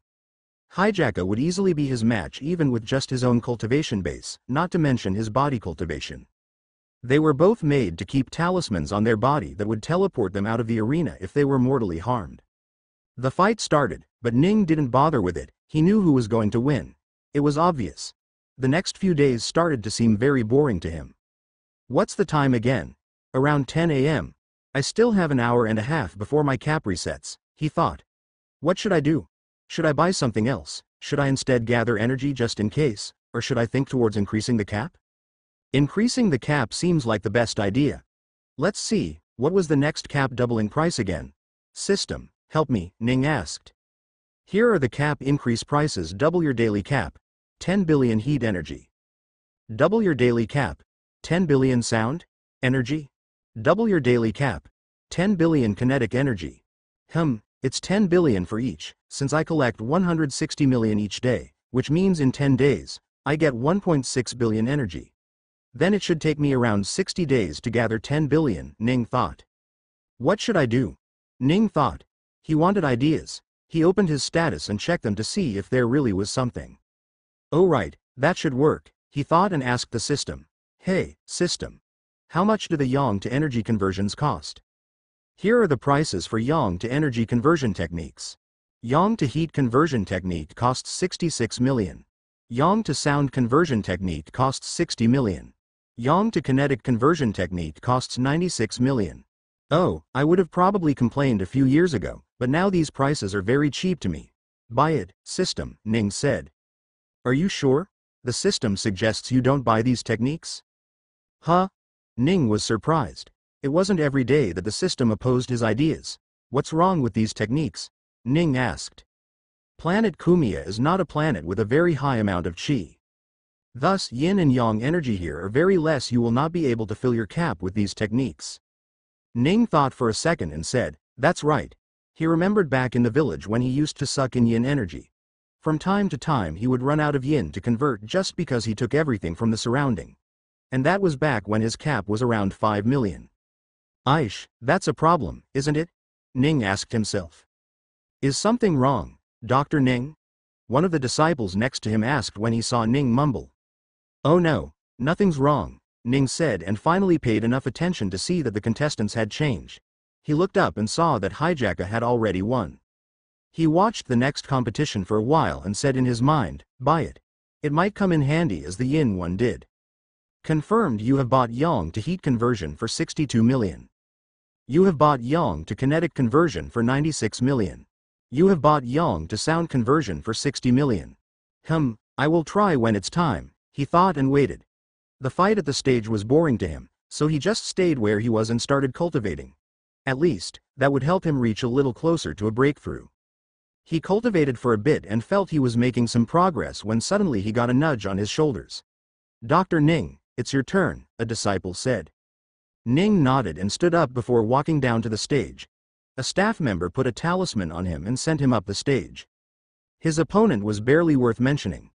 Hijacka would easily be his match even with just his own cultivation base, not to mention his body cultivation. They were both made to keep talismans on their body that would teleport them out of the arena if they were mortally harmed. The fight started, but Ning didn't bother with it. He knew who was going to win. It was obvious. The next few days started to seem very boring to him. What's the time again? Around 10 a.m. I still have an hour and a half before my cap resets, he thought. What should I do? Should I buy something else? Should I instead gather energy just in case, or should I think towards increasing the cap? Increasing the cap seems like the best idea. Let's see, what was the next cap doubling price again? System, help me, Ning asked. Here are the cap increase prices. Double your daily cap. 10 billion heat energy. Double your daily cap. 10 billion sound energy. Double your daily cap. 10 billion kinetic energy. It's 10 billion for each, since I collect 160 million each day, which means in 10 days, I get 1.6 billion energy. Then it should take me around 60 days to gather 10 billion, Ning thought. What should I do? Ning thought. He wanted ideas. He opened his status and checked them to see if there really was something. Oh right, that should work, he thought, and asked the system. Hey, system. How much do the yang to energy conversions cost? Here are the prices for yang to energy conversion techniques. Yang to heat conversion technique costs 66 million. Yang to sound conversion technique costs 60 million. Yang to kinetic conversion technique costs 96 million. Oh, I would have probably complained a few years ago, but now these prices are very cheap to me. Buy it, system, Ning said. Are you sure? The system suggests you don't buy these techniques? Huh? Ning was surprised. It wasn't every day that the system opposed his ideas. What's wrong with these techniques? Ning asked. Planet Kumiya is not a planet with a very high amount of qi. Thus, yin and yang energy here are very less. You will not be able to fill your cap with these techniques. Ning thought for a second and said, that's right. He remembered back in the village when he used to suck in yin energy. From time to time he would run out of yin to convert just because he took everything from the surrounding. And that was back when his cap was around 5 million. Aish, that's a problem, isn't it? Ning asked himself. Is something wrong, Dr. Ning? One of the disciples next to him asked when he saw Ning mumble. Oh no, nothing's wrong, Ning said, and finally paid enough attention to see that the contestants had changed. He looked up and saw that Hijaka had already won. He watched the next competition for a while and said in his mind, buy it. It might come in handy as the yin one did. Confirmed. You have bought yang to heat conversion for 62 million. You have bought yang to kinetic conversion for 96 million. You have bought yang to sound conversion for 60 million. I will try when it's time, he thought, and waited. The fight at the stage was boring to him, so he just stayed where he was and started cultivating. At least, that would help him reach a little closer to a breakthrough. He cultivated for a bit and felt he was making some progress when suddenly he got a nudge on his shoulders. Dr. Ning, it's your turn, a disciple said. Ning nodded and stood up before walking down to the stage. A staff member put a talisman on him and sent him up the stage. His opponent was barely worth mentioning.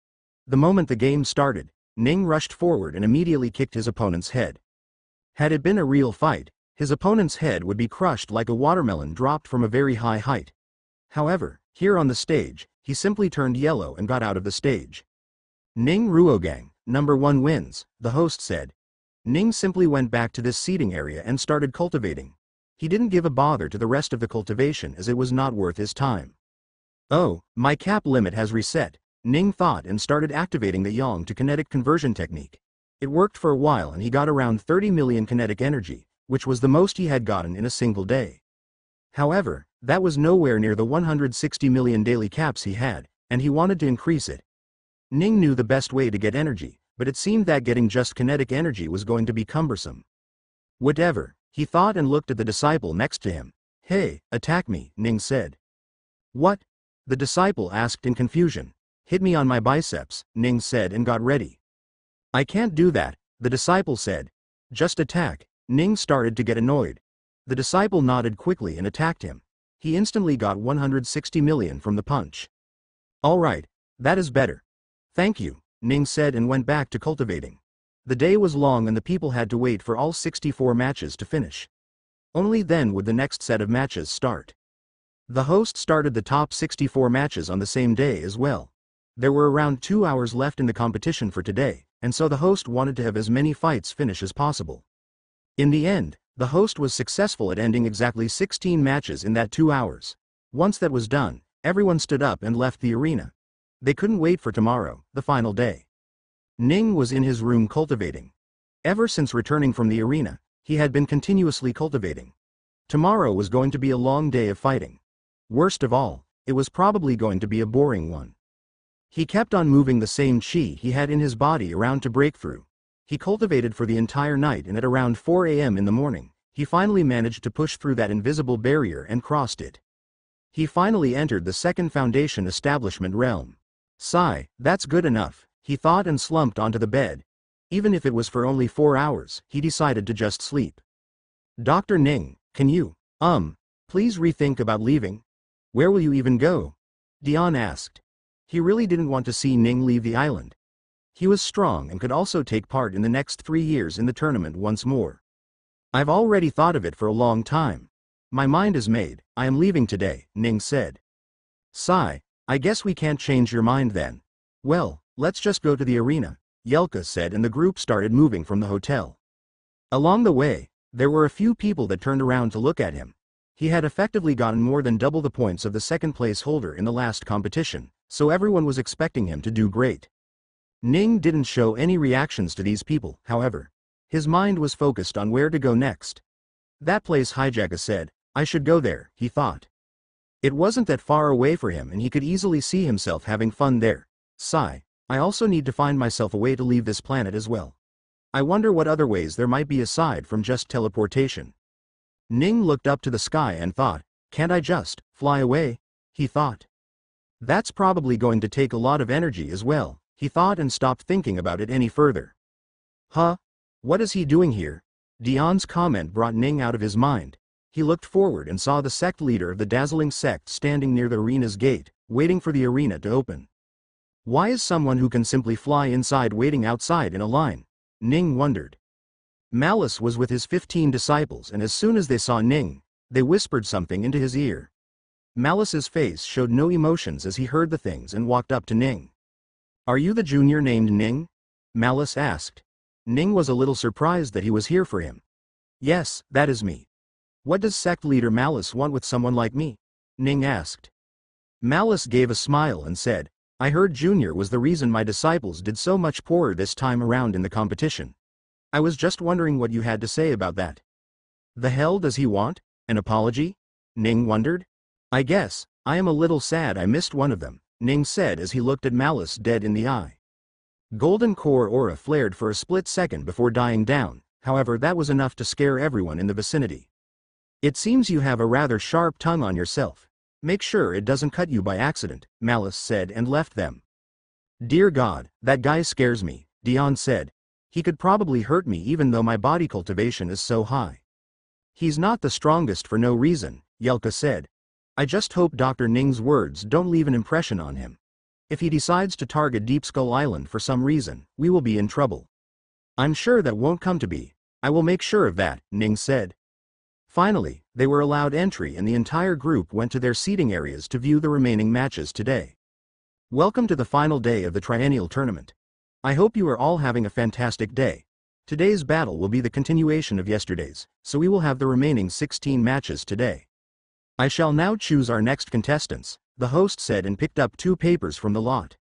The moment the game started, Ning rushed forward and immediately kicked his opponent's head. Had it been a real fight, his opponent's head would be crushed like a watermelon dropped from a very high height. However, here on the stage, he simply turned yellow and got out of the stage. Ning Ruogang, number 1 wins, the host said. Ning simply went back to this seating area and started cultivating. He didn't give a bother to the rest of the cultivation as it was not worth his time. Oh, my cap limit has reset, Ning thought, and started activating the yang to kinetic conversion technique. It worked for a while and he got around 30 million kinetic energy, which was the most he had gotten in a single day. However, that was nowhere near the 160 million daily caps he had, and he wanted to increase it. Ning knew the best way to get energy, but it seemed that getting just kinetic energy was going to be cumbersome. Whatever, he thought, and looked at the disciple next to him. Hey, attack me, Ning said. What? The disciple asked in confusion. Hit me on my biceps, Ning said, and got ready. I can't do that, the disciple said. Just attack. Ning started to get annoyed. The disciple nodded quickly and attacked him. He instantly got 160 million from the punch. All right, that is better. Thank you, Ning said, and went back to cultivating. The day was long and the people had to wait for all 64 matches to finish. Only then would the next set of matches start. The host started the top 64 matches on the same day as well. There were around 2 hours left in the competition for today, and so the host wanted to have as many fights finish as possible. In the end, the host was successful at ending exactly 16 matches in that 2 hours. Once that was done, everyone stood up and left the arena. They couldn't wait for tomorrow, the final day. Ning was in his room cultivating. Ever since returning from the arena, he had been continuously cultivating. Tomorrow was going to be a long day of fighting. Worst of all, it was probably going to be a boring one. He kept on moving the same chi he had in his body around to break through. He cultivated for the entire night, and at around 4 a.m. in the morning, he finally managed to push through that invisible barrier and crossed it. He finally entered the second foundation establishment realm. Sigh, that's good enough, he thought, and slumped onto the bed. Even if it was for only 4 hours, he decided to just sleep. Dr. Ning, can you, please rethink about leaving? Where will you even go? Dion asked. He really didn't want to see Ning leave the island. He was strong and could also take part in the next 3 years in the tournament once more. I've already thought of it for a long time. My mind is made, I am leaving today, Ning said. Sigh, I guess we can't change your mind then. Well, let's just go to the arena, Yelka said, and the group started moving from the hotel. Along the way, there were a few people that turned around to look at him. He had effectively gotten more than double the points of the second place holder in the last competition, so everyone was expecting him to do great. Ning didn't show any reactions to these people, however. His mind was focused on where to go next. That place, Hijaka said, I should go there, he thought. It wasn't that far away for him and he could easily see himself having fun there. Sigh, I also need to find myself a way to leave this planet as well. I wonder what other ways there might be aside from just teleportation. Ning looked up to the sky and thought, can't I just fly away? He thought. That's probably going to take a lot of energy as well, he thought, and stopped thinking about it any further. Huh? What is he doing here? Dion's comment brought Ning out of his mind. He looked forward and saw the sect leader of the dazzling sect standing near the arena's gate, waiting for the arena to open. Why is someone who can simply fly inside waiting outside in a line? Ning wondered. Malice was with his 15 disciples, and as soon as they saw Ning, they whispered something into his ear. Malice's face showed no emotions as he heard the things and walked up to Ning. Are you the junior named Ning? Malice asked. Ning was a little surprised that he was here for him. Yes, that is me. What does sect leader Malice want with someone like me? Ning asked. Malice gave a smile and said, I heard Junior was the reason my disciples did so much poorer this time around in the competition. I was just wondering what you had to say about that. The hell does he want? An apology? Ning wondered. I guess, I am a little sad I missed one of them, Ning said as he looked at Malice dead in the eye. Golden core aura flared for a split second before dying down, however that was enough to scare everyone in the vicinity. It seems you have a rather sharp tongue on yourself. Make sure it doesn't cut you by accident, Malice said and left them. Dear God, that guy scares me, Dion said. He could probably hurt me even though my body cultivation is so high. He's not the strongest for no reason, Yelka said. I just hope Dr. Ning's words don't leave an impression on him. If he decides to target Deep Skull Island for some reason, we will be in trouble. I'm sure that won't come to be. I will make sure of that, Ning said. Finally, they were allowed entry and the entire group went to their seating areas to view the remaining matches today. Welcome to the final day of the Triennial Tournament. I hope you are all having a fantastic day. Today's battle will be the continuation of yesterday's, so we will have the remaining 16 matches today. I shall now choose our next contestants, the host said and picked up 2 papers from the lot.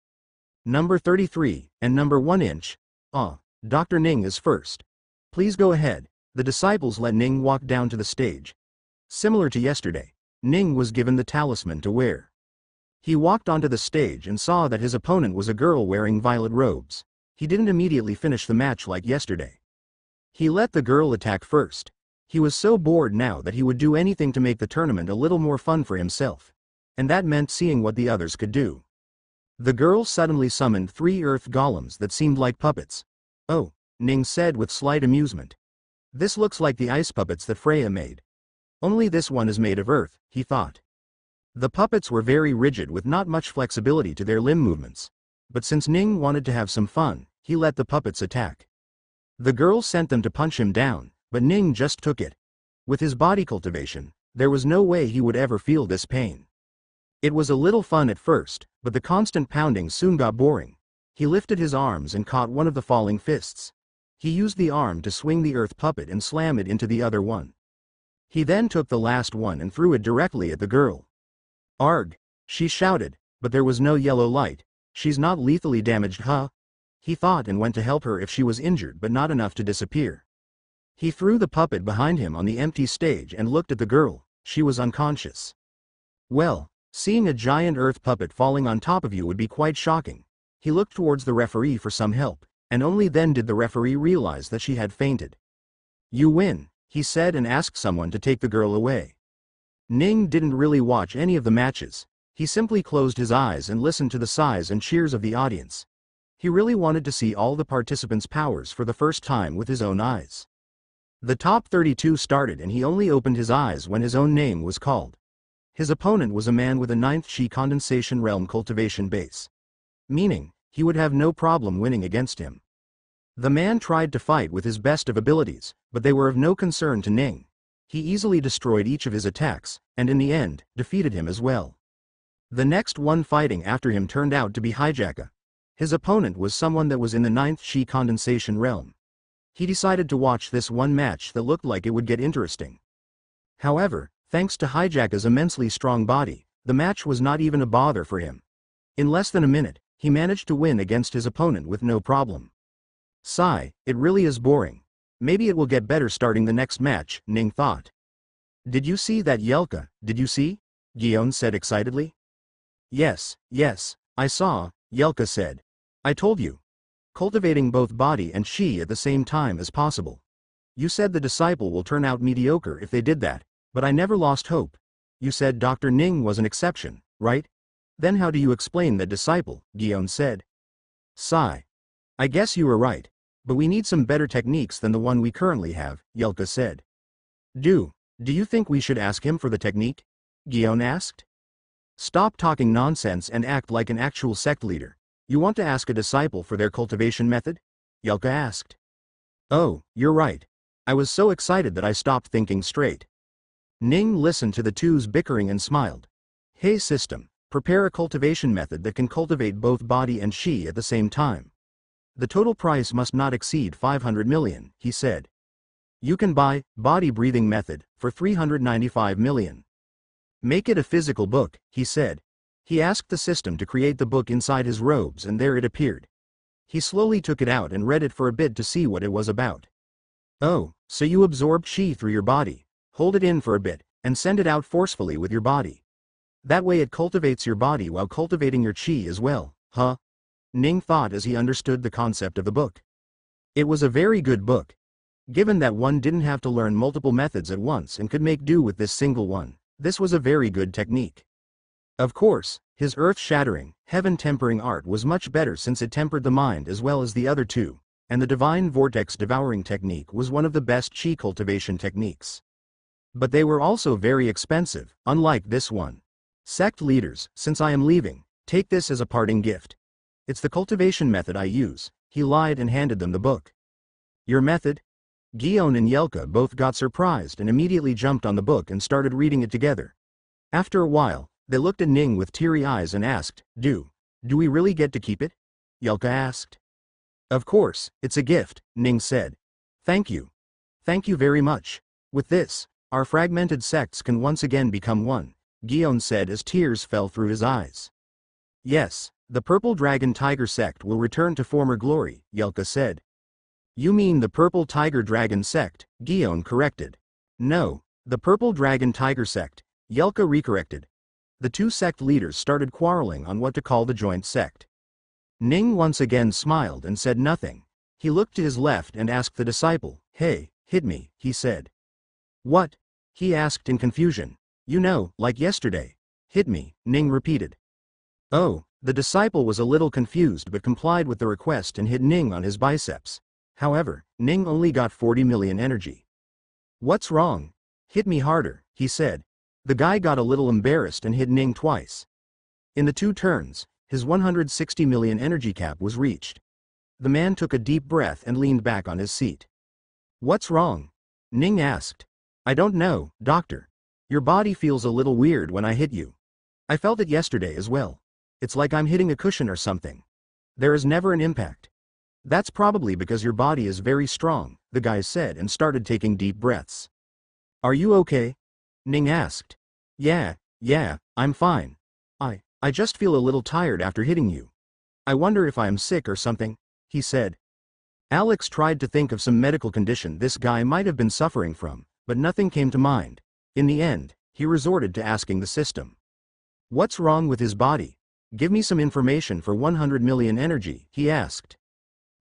Number 33, and number 1 inch. Dr. Ning is first. Please go ahead. The disciples let Ning walk down to the stage. Similar to yesterday, Ning was given the talisman to wear. He walked onto the stage and saw that his opponent was a girl wearing violet robes. He didn't immediately finish the match like yesterday. He let the girl attack first. He was so bored now that he would do anything to make the tournament a little more fun for himself. And that meant seeing what the others could do. The girl suddenly summoned 3 earth golems that seemed like puppets. Oh, Ning said with slight amusement. This looks like the ice puppets that Freya made. Only this one is made of earth, he thought. The puppets were very rigid with not much flexibility to their limb movements. But since Ning wanted to have some fun, he let the puppets attack. The girl sent them to punch him down, but Ning just took it. With his body cultivation, there was no way he would ever feel this pain. It was a little fun at first, but the constant pounding soon got boring. He lifted his arms and caught one of the falling fists. He used the arm to swing the earth puppet and slam it into the other one. He then took the last one and threw it directly at the girl. Arg! She shouted, but there was no yellow light. She's not lethally damaged, huh? He thought and went to help her if she was injured but not enough to disappear. He threw the puppet behind him on the empty stage and looked at the girl. She was unconscious. Well, seeing a giant earth puppet falling on top of you would be quite shocking. He looked towards the referee for some help. and only then did the referee realize that she had fainted. "You win," he said and asked someone to take the girl away. Ning didn't really watch any of the matches. He simply closed his eyes and listened to the sighs and cheers of the audience. He really wanted to see all the participants' powers for the first time with his own eyes. The top 32 started and he only opened his eyes when his own name was called. His opponent was a man with a 9th Chi condensation realm cultivation base. Meaning, he would have no problem winning against him. The man tried to fight with his best of abilities, but they were of no concern to Ning. He easily destroyed each of his attacks, and in the end, defeated him as well. The next one fighting after him turned out to be Hijaka. His opponent was someone that was in the 9th Chi condensation realm. He decided to watch this one match that looked like it would get interesting. However, thanks to Hijaka's immensely strong body, the match was not even a bother for him. In less than a minute, he managed to win against his opponent with no problem. Sigh, it really is boring. Maybe it will get better starting the next match, Ning thought. Did you see that, Yelka? Did you see? Gion said excitedly. Yes, I saw, Yelka said. I told you. Cultivating both body and chi at the same time as possible. You said the disciple will turn out mediocre if they did that, but I never lost hope. You said Dr. Ning was an exception, right? Then how do you explain the disciple? Gion said. Sigh. I guess you were right, but we need some better techniques than the one we currently have, Yelka said. Do you think we should ask him for the technique? Gion asked. Stop talking nonsense and act like an actual sect leader. You want to ask a disciple for their cultivation method? Yelka asked. Oh, you're right. I was so excited that I stopped thinking straight. Ning listened to the two's bickering and smiled. Hey system, prepare a cultivation method that can cultivate both body and chi at the same time. The total price must not exceed 500 million, he said. You can buy body breathing method for 395 million. Make it a physical book, he said. He asked the system to create the book inside his robes and there it appeared. He slowly took it out and read it for a bit to see what it was about. Oh, so you absorb chi through your body, hold it in for a bit, and send it out forcefully with your body. That way it cultivates your body while cultivating your chi as well, huh? Ning thought as he understood the concept of the book. It was a very good book. Given that one didn't have to learn multiple methods at once and could make do with this single one, this was a very good technique. Of course, his earth-shattering, heaven-tempering art was much better since it tempered the mind as well as the other two, and the divine vortex devouring technique was one of the best chi cultivation techniques. But they were also very expensive, unlike this one. Sect leaders, since I am leaving, take this as a parting gift. It's the cultivation method I use, he lied and handed them the book. Your method? Gion and Yelka both got surprised and immediately jumped on the book and started reading it together. After a while, they looked at Ning with teary eyes and asked, Do we really get to keep it? Yelka asked. Of course, it's a gift, Ning said. Thank you. Thank you very much. With this, our fragmented sects can once again become one, Gion said as tears fell through his eyes. Yes, the Purple Dragon Tiger sect will return to former glory, Yelka said. You mean the Purple Tiger Dragon sect, Gion corrected. No, the Purple Dragon Tiger sect, Yelka recorrected. The two sect leaders started quarreling on what to call the joint sect. Ning once again smiled and said nothing. He looked to his left and asked the disciple, Hey, hit me, he said. What? He asked in confusion. You know, like yesterday. Hit me, Ning repeated. Oh, the disciple was a little confused but complied with the request and hit Ning on his biceps. However, Ning only got 40 million energy. What's wrong? Hit me harder, he said. The guy got a little embarrassed and hit Ning twice. In the 2 turns, his 160 million energy cap was reached. The man took a deep breath and leaned back on his seat. What's wrong? Ning asked. I don't know, doctor. Your body feels a little weird when I hit you. I felt it yesterday as well. It's like I'm hitting a cushion or something. There is never an impact. That's probably because your body is very strong, the guy said and started taking deep breaths. Are you okay? Ning asked. Yeah, I'm fine. I just feel a little tired after hitting you. I wonder if I am sick or something, he said. Alex tried to think of some medical condition this guy might have been suffering from, but nothing came to mind. In the end, he resorted to asking the system. What's wrong with his body? Give me some information for 100 million energy, he asked.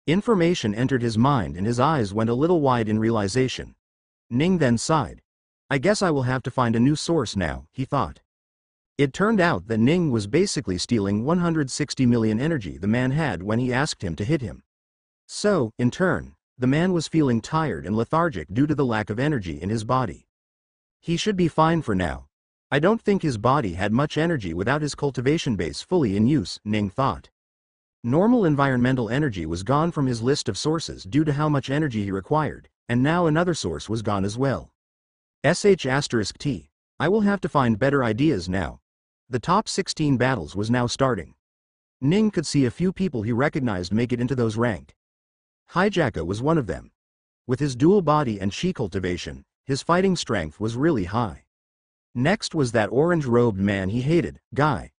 Information entered his mind and his eyes went a little wide in realization. Ning then sighed. I guess I will have to find a new source now, he thought. It turned out that Ning was basically stealing 160 million energy the man had when he asked him to hit him. So, in turn, the man was feeling tired and lethargic due to the lack of energy in his body. He should be fine for now. I don't think his body had much energy without his cultivation base fully in use, Ning thought. Normal environmental energy was gone from his list of sources due to how much energy he required, and now another source was gone as well. **T. I will have to find better ideas now. The top 16 battles was now starting. Ning could see a few people he recognized make it into those ranked. Hijaka was one of them. With his dual body and chi cultivation, his fighting strength was really high. Next was that orange-robed man he hated, Guy.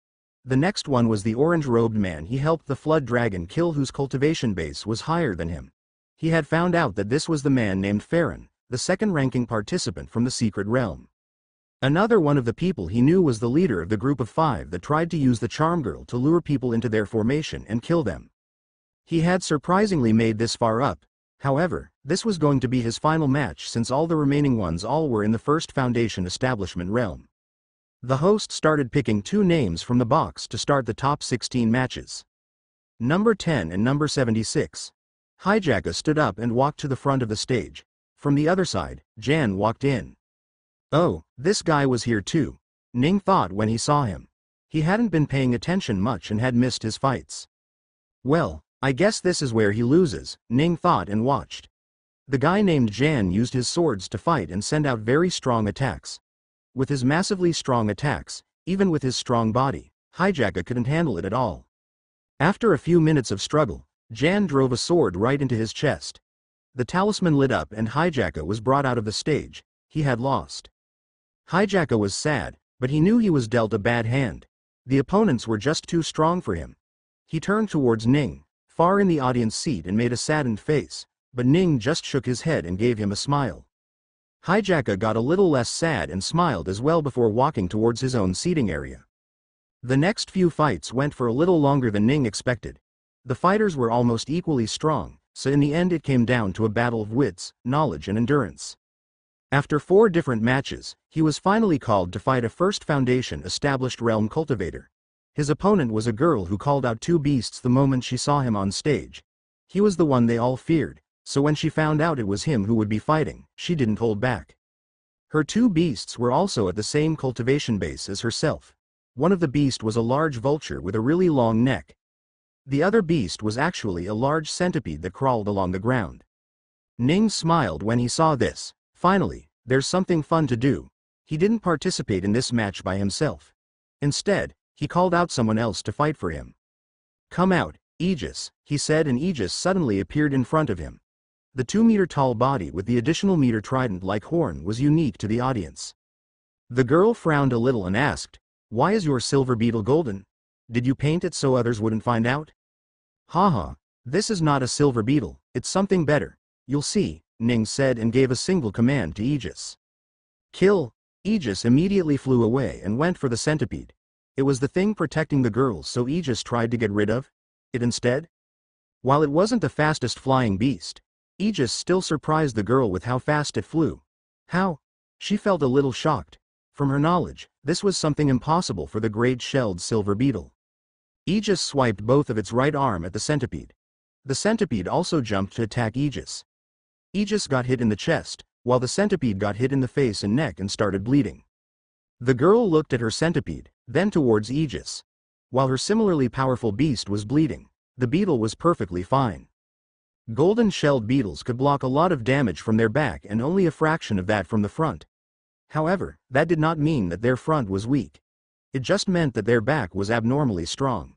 The next one was the orange-robed man he helped the flood dragon kill whose cultivation base was higher than him. He had found out that this was the man named Farron, the second-ranking participant from the secret realm. Another one of the people he knew was the leader of the group of 5 that tried to use the charm girl to lure people into their formation and kill them. He had surprisingly made this far up. However, this was going to be his final match since all the remaining ones all were in the first Foundation establishment realm. The host started picking 2 names from the box to start the top 16 matches. Number 10 and number 76. Hijaka stood up and walked to the front of the stage. From the other side, Jan walked in. Oh, this guy was here too, Ning thought when he saw him. He hadn't been paying attention much and had missed his fights. Well, I guess this is where he loses, Ning thought and watched. The guy named Jan used his swords to fight and send out very strong attacks. With his massively strong attacks, even with his strong body, Hijaka couldn't handle it at all. After a few minutes of struggle, Jan drove a sword right into his chest. The talisman lit up and Hijaka was brought out of the stage. He had lost. Hijaka was sad, but he knew he was dealt a bad hand. The opponents were just too strong for him. He turned towards Ning, far in the audience seat, and made a saddened face, but Ning just shook his head and gave him a smile. Hijaka got a little less sad and smiled as well before walking towards his own seating area. The next few fights went for a little longer than Ning expected. The fighters were almost equally strong, so in the end it came down to a battle of wits, knowledge and endurance. After 4 different matches, he was finally called to fight a first Foundation established realm cultivator. His opponent was a girl who called out 2 beasts the moment she saw him on stage. He was the one they all feared. So when she found out it was him who would be fighting, she didn't hold back. Her 2 beasts were also at the same cultivation base as herself. One of the beasts was a large vulture with a really long neck. The other beast was actually a large centipede that crawled along the ground. Ning smiled when he saw this. Finally, there's something fun to do. He didn't participate in this match by himself. Instead, he called out someone else to fight for him. Come out, Aegis, he said, and Aegis suddenly appeared in front of him. The 2-meter-tall body with the additional meter trident-like horn was unique to the audience. The girl frowned a little and asked, "Why is your silver beetle golden? Did you paint it so others wouldn't find out?" "Haha, this is not a silver beetle, it's something better. You'll see," Ning said and gave a single command to Aegis. "Kill!" Aegis immediately flew away and went for the centipede. It was the thing protecting the girls, so Aegis tried to get rid of it instead. While it wasn't the fastest flying beast, Aegis still surprised the girl with how fast it flew. How? She felt a little shocked. From her knowledge, this was something impossible for the great-shelled silver beetle. Aegis swiped both of its right arm at the centipede. The centipede also jumped to attack Aegis. Aegis got hit in the chest, while the centipede got hit in the face and neck and started bleeding. The girl looked at her centipede, then towards Aegis. While her similarly powerful beast was bleeding, the beetle was perfectly fine. Golden-shelled beetles could block a lot of damage from their back and only a fraction of that from the front. However, that did not mean that their front was weak. It just meant that their back was abnormally strong.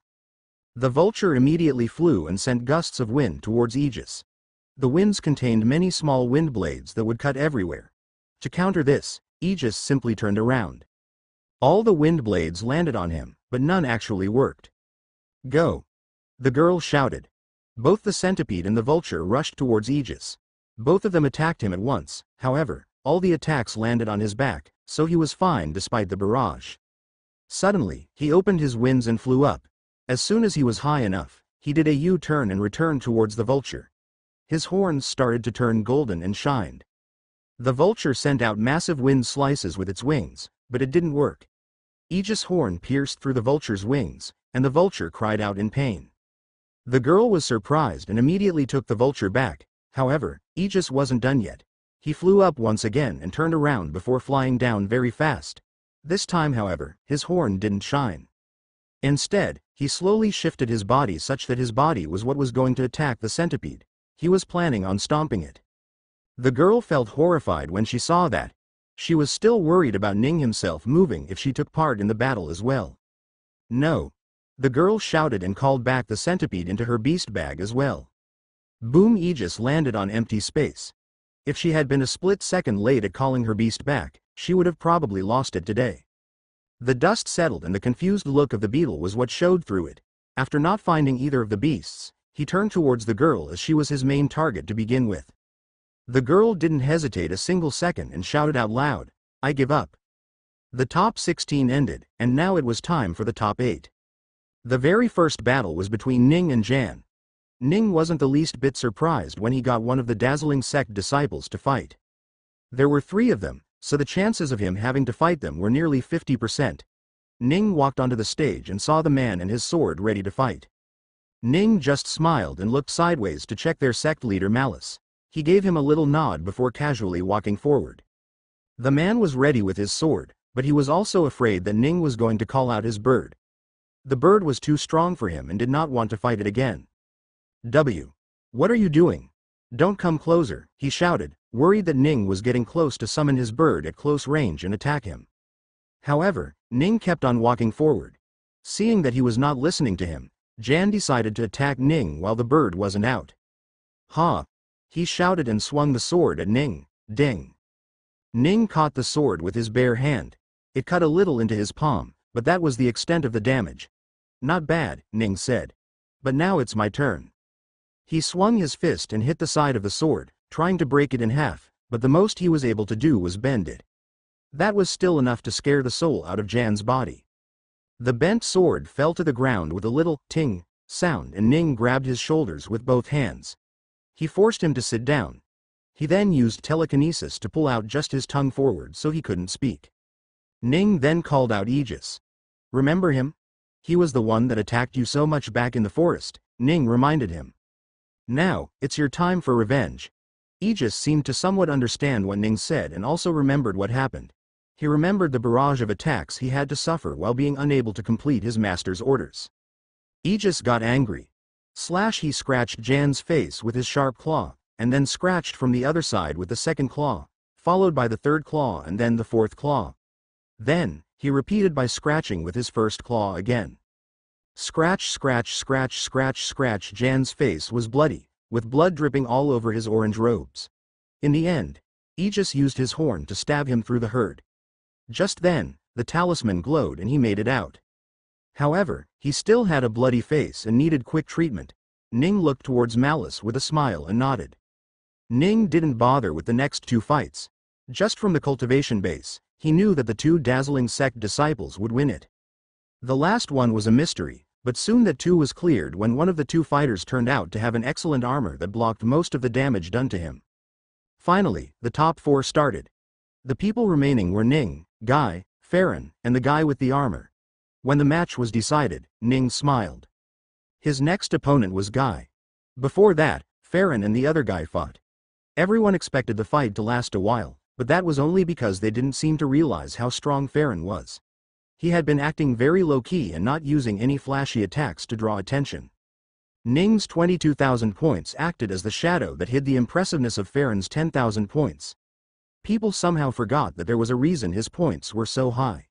The vulture immediately flew and sent gusts of wind towards Aegis. The winds contained many small wind blades that would cut everywhere. To counter this, Aegis simply turned around. All the wind blades landed on him, but none actually worked. "Go!" the girl shouted. Both the centipede and the vulture rushed towards Aegis. Both of them attacked him at once. However, all the attacks landed on his back, so he was fine despite the barrage. Suddenly, he opened his wings and flew up. As soon as he was high enough, he did a U-turn and returned towards the vulture. His horns started to turn golden and shined. The vulture sent out massive wind slices with its wings, but it didn't work. Aegis' horn pierced through the vulture's wings, and the vulture cried out in pain. The girl was surprised and immediately took the vulture back. However, Aegis wasn't done yet. He flew up once again and turned around before flying down very fast. This time, however, his horn didn't shine. Instead, he slowly shifted his body such that his body was what was going to attack the centipede. He was planning on stomping it. The girl felt horrified when she saw that. She was still worried about Ning himself moving if she took part in the battle as well. No. The girl shouted and called back the centipede into her beast bag as well. Boom! Aegis landed on empty space. If she had been a split second late at calling her beast back, she would have probably lost it today. The dust settled and the confused look of the beetle was what showed through it. After not finding either of the beasts, he turned towards the girl as she was his main target to begin with. The girl didn't hesitate a single second and shouted out loud, "I give up." The top 16 ended, and now it was time for the top 8. The very first battle was between Ning and Jan. Ning wasn't the least bit surprised when he got one of the dazzling sect disciples to fight. There were 3 of them, so the chances of him having to fight them were nearly 50%. Ning walked onto the stage and saw the man and his sword ready to fight. Ning just smiled and looked sideways to check their sect leader Malice. He gave him a little nod before casually walking forward. The man was ready with his sword, but he was also afraid that Ning was going to call out his bird. The bird was too strong for him and did not want to fight it again. What are you doing? Don't come closer, he shouted, worried that Ning was getting close to summon his bird at close range and attack him. However, Ning kept on walking forward. Seeing that he was not listening to him, Jan decided to attack Ning while the bird wasn't out. Ha! He shouted and swung the sword at Ning. Ding! Ning caught the sword with his bare hand. It cut a little into his palm, but that was the extent of the damage. Not bad, Ning said. But now it's my turn. He swung his fist and hit the side of the sword, trying to break it in half, but the most he was able to do was bend it. That was still enough to scare the soul out of Jan's body. The bent sword fell to the ground with a little ting sound and Ning grabbed his shoulders with both hands. He forced him to sit down. He then used telekinesis to pull out just his tongue forward so he couldn't speak. Ning then called out Aegis. Remember him? He was the one that attacked you so much back in the forest, Ning reminded him. Now, it's your time for revenge. Aegis seemed to somewhat understand what Ning said and also remembered what happened. He remembered the barrage of attacks he had to suffer while being unable to complete his master's orders. Aegis got angry. He scratched Jan's face with his sharp claw, and then scratched from the other side with the second claw, followed by the third claw and then the fourth claw. Then, he repeated by scratching with his first claw again. Scratch, scratch, scratch, scratch, scratch. Jan's face was bloody, with blood dripping all over his orange robes. In the end, Aegis used his horn to stab him through the herd. Just then, the talisman glowed and he made it out. However, he still had a bloody face and needed quick treatment. Ning looked towards Malice with a smile and nodded. Ning didn't bother with the next 2 fights. Just from the cultivation base, he knew that the 2 dazzling sect disciples would win it. The last one was a mystery, but soon that too was cleared when one of the 2 fighters turned out to have an excellent armor that blocked most of the damage done to him. Finally, the top 4 started. The people remaining were Ning, Guy, Farron, and the guy with the armor. When the match was decided, Ning smiled. His next opponent was Guy. Before that, Farron and the other guy fought. Everyone expected the fight to last a while, but that was only because they didn't seem to realize how strong Farron was. He had been acting very low-key and not using any flashy attacks to draw attention. Ning's 22,000 points acted as the shadow that hid the impressiveness of Farron's 10,000 points. People somehow forgot that there was a reason his points were so high.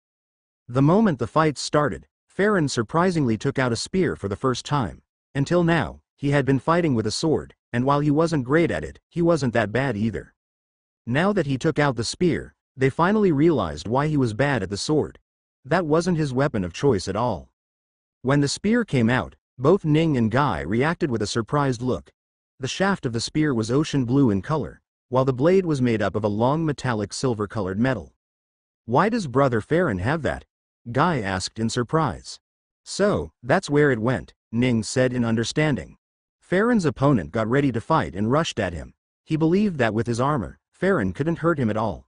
The moment the fights started, Farron surprisingly took out a spear for the first time. Until now, he had been fighting with a sword, and while he wasn't great at it, he wasn't that bad either. Now that he took out the spear, they finally realized why he was bad at the sword. That wasn't his weapon of choice at all. When the spear came out, both Ning and Guy reacted with a surprised look. The shaft of the spear was ocean blue in color, while the blade was made up of a long metallic silver-colored metal. Why does Brother Farron have that? Guy asked in surprise. So, that's where it went, Ning said in understanding. Farron's opponent got ready to fight and rushed at him. He believed that with his armor, Farron couldn't hurt him at all.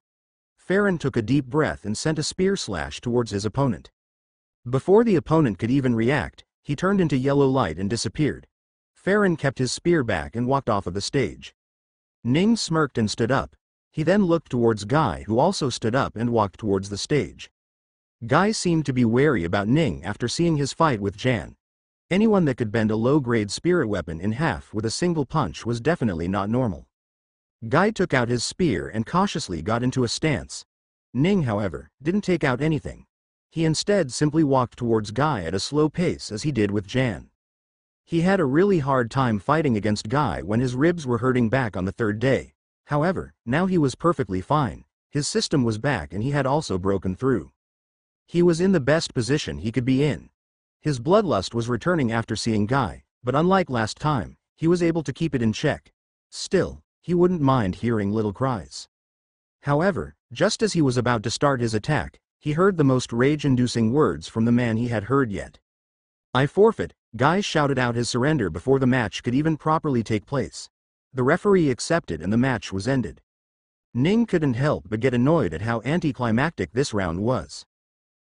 Farron took a deep breath and sent a spear slash towards his opponent. Before the opponent could even react, he turned into yellow light and disappeared. Farron kept his spear back and walked off of the stage. Ning smirked and stood up. He then looked towards Guy, who also stood up and walked towards the stage. Guy seemed to be wary about Ning after seeing his fight with Jan. Anyone that could bend a low-grade spirit weapon in half with a single punch was definitely not normal. Guy took out his spear and cautiously got into a stance. Ning, however, didn't take out anything. He instead simply walked towards Guy at a slow pace as he did with Jan. He had a really hard time fighting against Guy when his ribs were hurting back on the third day. However, now he was perfectly fine. His system was back and he had also broken through. He was in the best position he could be in. His bloodlust was returning after seeing Guy, but unlike last time, he was able to keep it in check. Still, he wouldn't mind hearing little cries. However, just as he was about to start his attack, he heard the most rage-inducing words from the man he had heard yet. "I forfeit." Guy shouted out his surrender before the match could even properly take place. The referee accepted and the match was ended. Ning couldn't help but get annoyed at how anticlimactic this round was.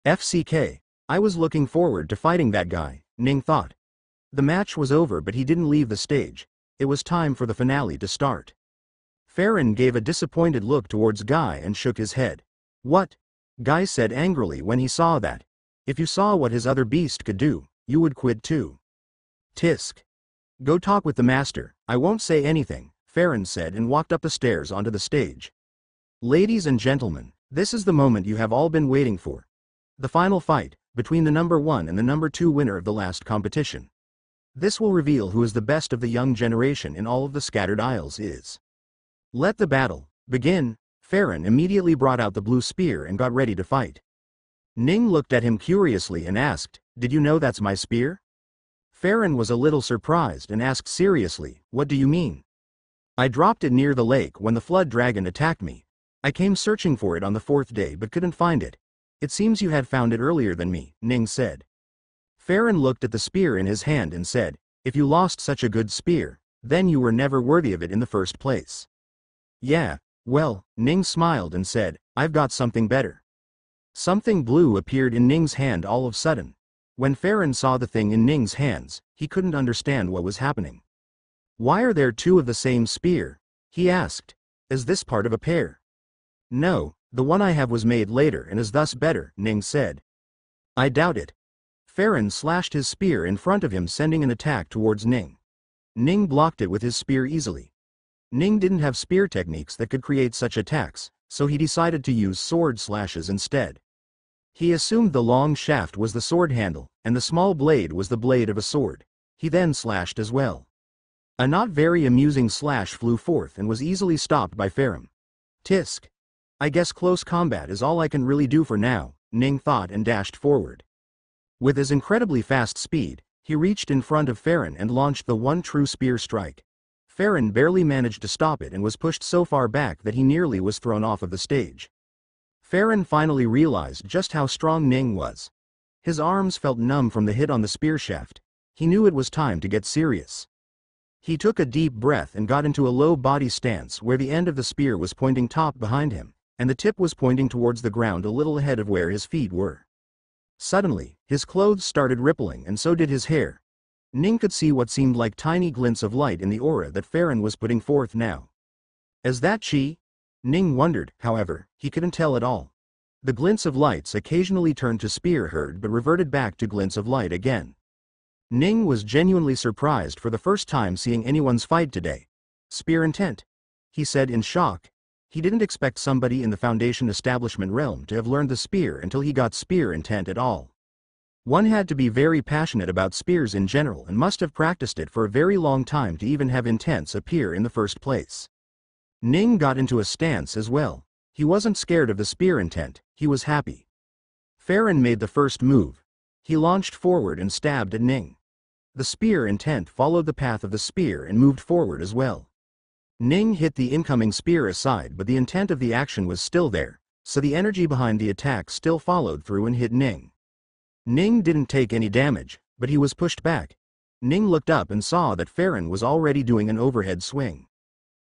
FCK. I was looking forward to fighting that guy, Ning thought. The match was over, but he didn't leave the stage. It was time for the finale to start. Farron gave a disappointed look towards Guy and shook his head. "What?" Guy said angrily when he saw that. "If you saw what his other beast could do, you would quit too." "Tisk. Go talk with the master, I won't say anything," Farron said and walked up the stairs onto the stage. "Ladies and gentlemen, this is the moment you have all been waiting for. The final fight, between the number 1 and the number 2 winner of the last competition. This will reveal who is the best of the young generation in all of the Scattered Isles is. Let the battle begin." Farron immediately brought out the blue spear and got ready to fight. Ning looked at him curiously and asked, "Did you know that's my spear?" Farron was a little surprised and asked seriously, "What do you mean?" "I dropped it near the lake when the flood dragon attacked me. I came searching for it on the 4th day but couldn't find it. It seems you had found it earlier than me," Ning said. Farron looked at the spear in his hand and said, "If you lost such a good spear, then you were never worthy of it in the first place." "Yeah, well," Ning smiled and said, "I've got something better." Something blue appeared in Ning's hand all of a sudden. When Farron saw the thing in Ning's hands, he couldn't understand what was happening. "Why are there 2 of the same spear?" he asked. "Is this part of a pair?" "No, the one I have was made later and is thus better," Ning said. "I doubt it." Farron slashed his spear in front of him, sending an attack towards Ning. Ning blocked it with his spear easily. Ning didn't have spear techniques that could create such attacks, so he decided to use sword slashes instead. He assumed the long shaft was the sword handle, and the small blade was the blade of a sword. He then slashed as well. A not very amusing slash flew forth and was easily stopped by Farron. "Tisk. I guess close combat is all I can really do for now," Ning thought and dashed forward. With his incredibly fast speed, he reached in front of Farron and launched the one true spear strike. Farron barely managed to stop it and was pushed so far back that he nearly was thrown off of the stage. Farron finally realized just how strong Ning was. His arms felt numb from the hit on the spear shaft. He knew it was time to get serious. He took a deep breath and got into a low body stance where the end of the spear was pointing top behind him, and the tip was pointing towards the ground a little ahead of where his feet were. Suddenly, his clothes started rippling and so did his hair. Ning could see what seemed like tiny glints of light in the aura that Farron was putting forth now. "Is that chi?" Ning wondered, however, he couldn't tell at all. The glints of lights occasionally turned to spear herd but reverted back to glints of light again. Ning was genuinely surprised for the first time seeing anyone's fight today. "Spear intent," he said in shock. He didn't expect somebody in the Foundation establishment realm to have learned the spear until he got spear intent at all. One had to be very passionate about spears in general and must have practiced it for a very long time to even have intents appear in the first place. Ning got into a stance as well. He wasn't scared of the spear intent, he was happy. Farron made the first move. He launched forward and stabbed at Ning. The spear intent followed the path of the spear and moved forward as well. Ning hit the incoming spear aside, but the intent of the action was still there, so the energy behind the attack still followed through and hit Ning. Ning didn't take any damage, but he was pushed back. Ning looked up and saw that Farron was already doing an overhead swing.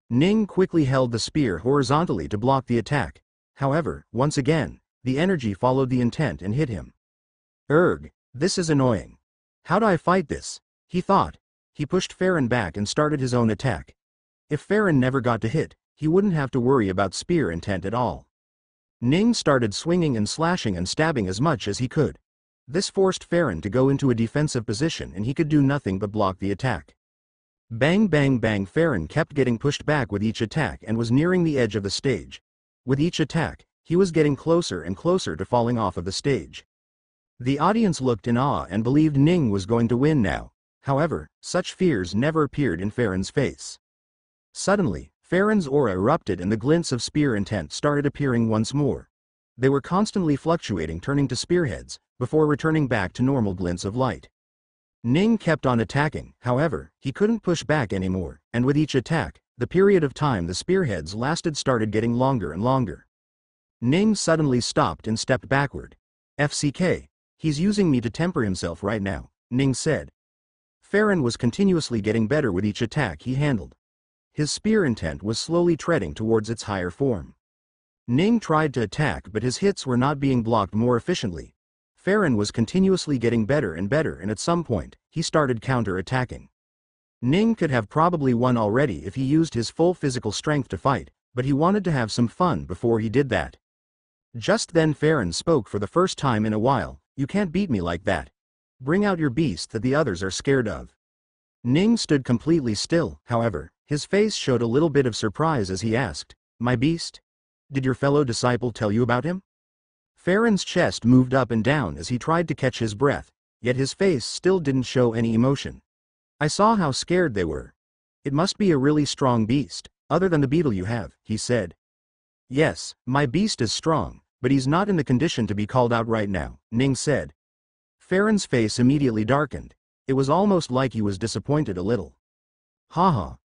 Ning quickly held the spear horizontally to block the attack. However, once again, the energy followed the intent and hit him. Erg, this is annoying. How do I fight this? He thought. He pushed Farron back and started his own attack. If Farron never got to hit, he wouldn't have to worry about spear intent at all. Ning started swinging and slashing and stabbing as much as he could. This forced Farron to go into a defensive position and he could do nothing but block the attack. Bang bang bang. Farron kept getting pushed back with each attack and was nearing the edge of the stage. With each attack, he was getting closer and closer to falling off of the stage. The audience looked in awe and believed Ning was going to win now. However, such fears never appeared in Farron's face. Suddenly, Farron's aura erupted and the glints of spear intent started appearing once more. They were constantly fluctuating, turning to spearheads, before returning back to normal glints of light. Ning kept on attacking, however, he couldn't push back anymore, and with each attack, the period of time the spearheads lasted started getting longer and longer. Ning suddenly stopped and stepped backward. FCK, he's using me to temper himself right now, Ning said. Farron was continuously getting better with each attack he handled. His spear intent was slowly treading towards its higher form. Ning tried to attack, but his hits were not being blocked more efficiently. Farron was continuously getting better and better, and at some point, he started counter-attacking. Ning could have probably won already if he used his full physical strength to fight, but he wanted to have some fun before he did that. Just then Farron spoke for the first time in a while. You can't beat me like that. Bring out your beast that the others are scared of. Ning stood completely still, however, his face showed a little bit of surprise as he asked, My beast? Did your fellow disciple tell you about him? Farron's chest moved up and down as he tried to catch his breath, yet his face still didn't show any emotion. I saw how scared they were. It must be a really strong beast, other than the beetle you have, he said. Yes, my beast is strong, but he's not in the condition to be called out right now, Ning said. Farron's face immediately darkened. It was almost like he was disappointed a little. Haha.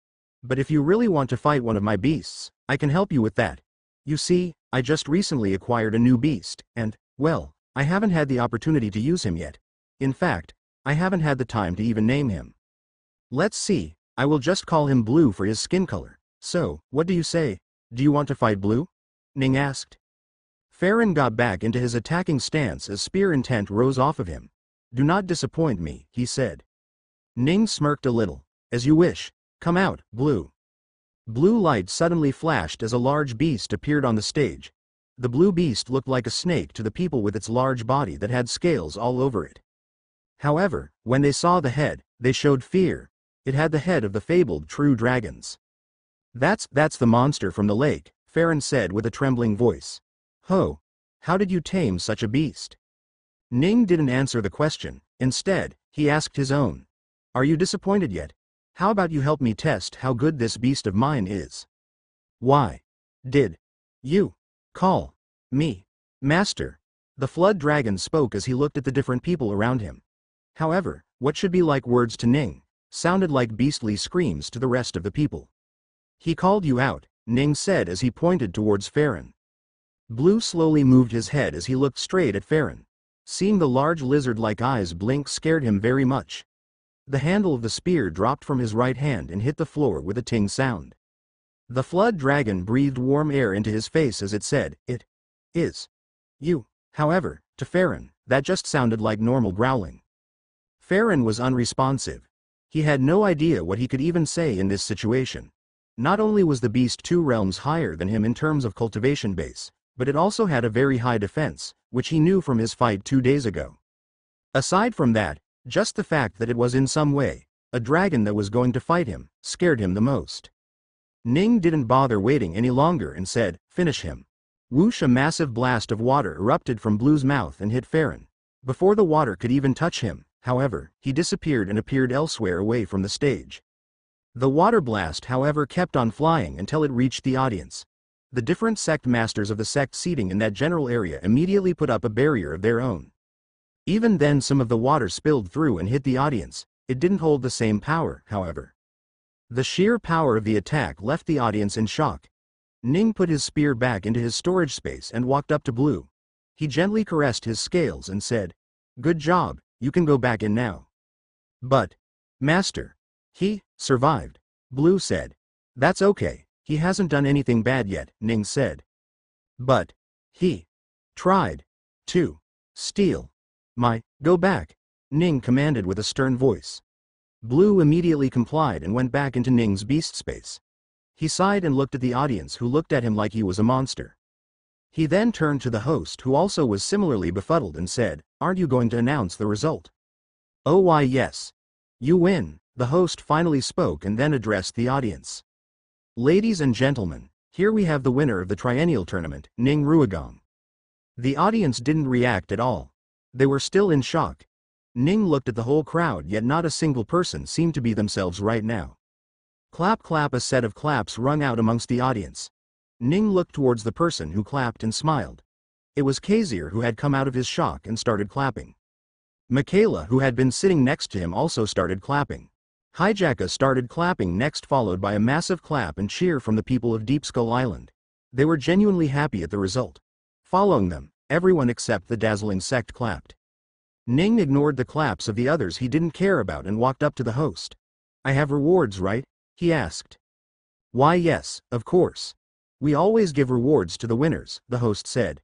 But if you really want to fight one of my beasts, I can help you with that. You see, I just recently acquired a new beast, and, well, I haven't had the opportunity to use him yet. In fact, I haven't had the time to even name him. Let's see, I will just call him Blue for his skin color. So, what do you say? Do you want to fight Blue? Ning asked. Farron got back into his attacking stance as spear intent rose off of him. Do not disappoint me, he said. Ning smirked a little. As you wish. Come out, Blue. Blue light suddenly flashed as a large beast appeared on the stage. The blue beast looked like a snake to the people with its large body that had scales all over it. However, when they saw the head, they showed fear. It had the head of the fabled true dragons. That's the monster from the lake, Farron said with a trembling voice. Ho! How did you tame such a beast? Ning didn't answer the question. Instead, he asked his own. Are you disappointed yet? How about you help me test how good this beast of mine is? Why did you call me master? The flood dragon spoke as he looked at the different people around him. However, what should be like words to Ning, sounded like beastly screams to the rest of the people. He called you out, Ning said as he pointed towards Farron. Blue slowly moved his head as he looked straight at Farron. Seeing the large lizard-like eyes blink scared him very much. The handle of the spear dropped from his right hand and hit the floor with a ting sound. The flood dragon breathed warm air into his face as it said, It is you. However, to Farron, that just sounded like normal growling. Farron was unresponsive. He had no idea what he could even say in this situation. Not only was the beast 2 realms higher than him in terms of cultivation base, but it also had a very high defense, which he knew from his fight 2 days ago. Aside from that, just the fact that it was in some way a dragon that was going to fight him scared him the most. Ning didn't bother waiting any longer and said, Finish him. Whoosh! A massive blast of water erupted from Blue's mouth and hit Farron. Before the water could even touch him, however, he disappeared and appeared elsewhere away from the stage. The water blast, however, kept on flying until it reached the audience. The different sect masters of the sect seating in that general area immediately put up a barrier of their own. Even then some of the water spilled through and hit the audience. It didn't hold the same power, however. The sheer power of the attack left the audience in shock. Ning put his spear back into his storage space and walked up to Blue. He gently caressed his scales and said, Good job, you can go back in now. But, Master. He survived. Blue said. That's okay, he hasn't done anything bad yet, Ning said. But he tried to steal my. Go back, Ning commanded with a stern voice. Blue immediately complied and went back into Ning's beast space. He sighed and looked at the audience, who looked at him like he was a monster. He then turned to the host, who also was similarly befuddled, and said, "Aren't you going to announce the result?" "Oh why yes. You win," the host finally spoke and then addressed the audience. "Ladies and gentlemen, here we have the winner of the triennial tournament, Ning Ruigong." The audience didn't react at all. They were still in shock. Ning looked at the whole crowd, yet not a single person seemed to be themselves right now. Clap clap, a set of claps rung out amongst the audience. Ning looked towards the person who clapped and smiled. It was Kazir, who had come out of his shock and started clapping. Michaela, who had been sitting next to him, also started clapping. Hijaka started clapping next, followed by a massive clap and cheer from the people of Deep Skull Island. They were genuinely happy at the result. Following them, everyone except the dazzling sect clapped. Ning ignored the claps of the others he didn't care about and walked up to the host. "I have rewards, right?" he asked. "Why yes, of course. We always give rewards to the winners," the host said.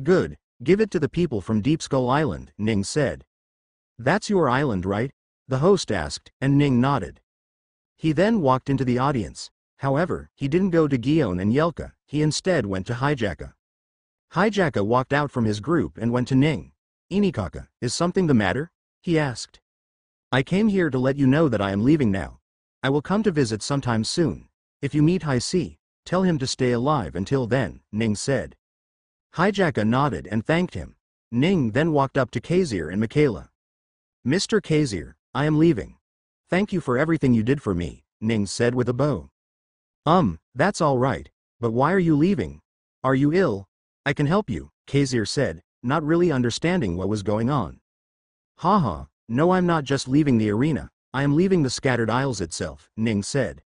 "Good, give it to the people from Deep Skull Island," Ning said. "That's your island, right?" the host asked, and Ning nodded. He then walked into the audience. However, he didn't go to Gion and Yelka, he instead went to Hijaka. Hijaka walked out from his group and went to Ning. "Inikaka, is something the matter?" he asked. "I came here to let you know that I am leaving now. I will come to visit sometime soon. If you meet Hi-C, tell him to stay alive until then," Ning said. Hijaka nodded and thanked him. Ning then walked up to Kazir and Michaela. "Mr. Kazir, I am leaving. Thank you for everything you did for me," Ning said with a bow. That's all right, but why are you leaving? Are you ill?" "I can help you," Kazir said, not really understanding what was going on. Haha, no, I'm not just leaving the arena, I am leaving the Scattered Isles itself," Ning said.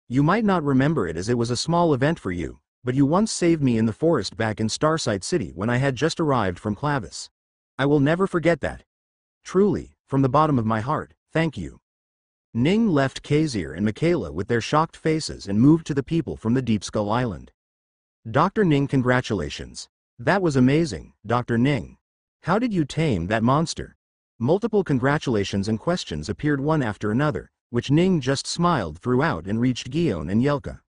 "You might not remember it as it was a small event for you, but you once saved me in the forest back in Starsight City when I had just arrived from Clavis. I will never forget that. Truly, from the bottom of my heart, thank you." Ning left Kazir and Michaela with their shocked faces and moved to the people from the Deep Skull Island. "Dr. Ning, congratulations. That was amazing, Dr. Ning. How did you tame that monster?" Multiple congratulations and questions appeared one after another, which Ning just smiled throughout and reached Gion and Yelka.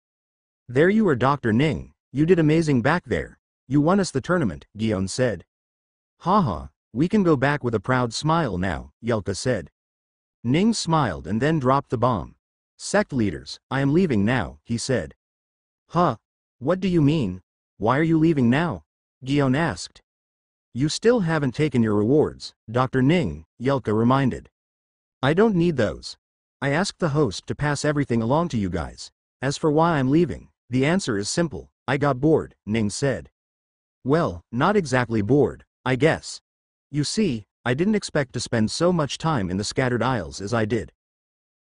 "There you are, Dr. Ning, you did amazing back there. You won us the tournament," Gion said. "Haha, we can go back with a proud smile now," Yelka said. Ning smiled and then dropped the bomb. "Sect leaders, I am leaving now," he said. "Huh? What do you mean? Why are you leaving now?" Gion asked. "You still haven't taken your rewards, Dr. Ning," Yelka reminded. "I don't need those. I asked the host to pass everything along to you guys. As for why I'm leaving, the answer is simple, I got bored," Ning said. "Well, not exactly bored, I guess. You see, I didn't expect to spend so much time in the Scattered Isles as I did.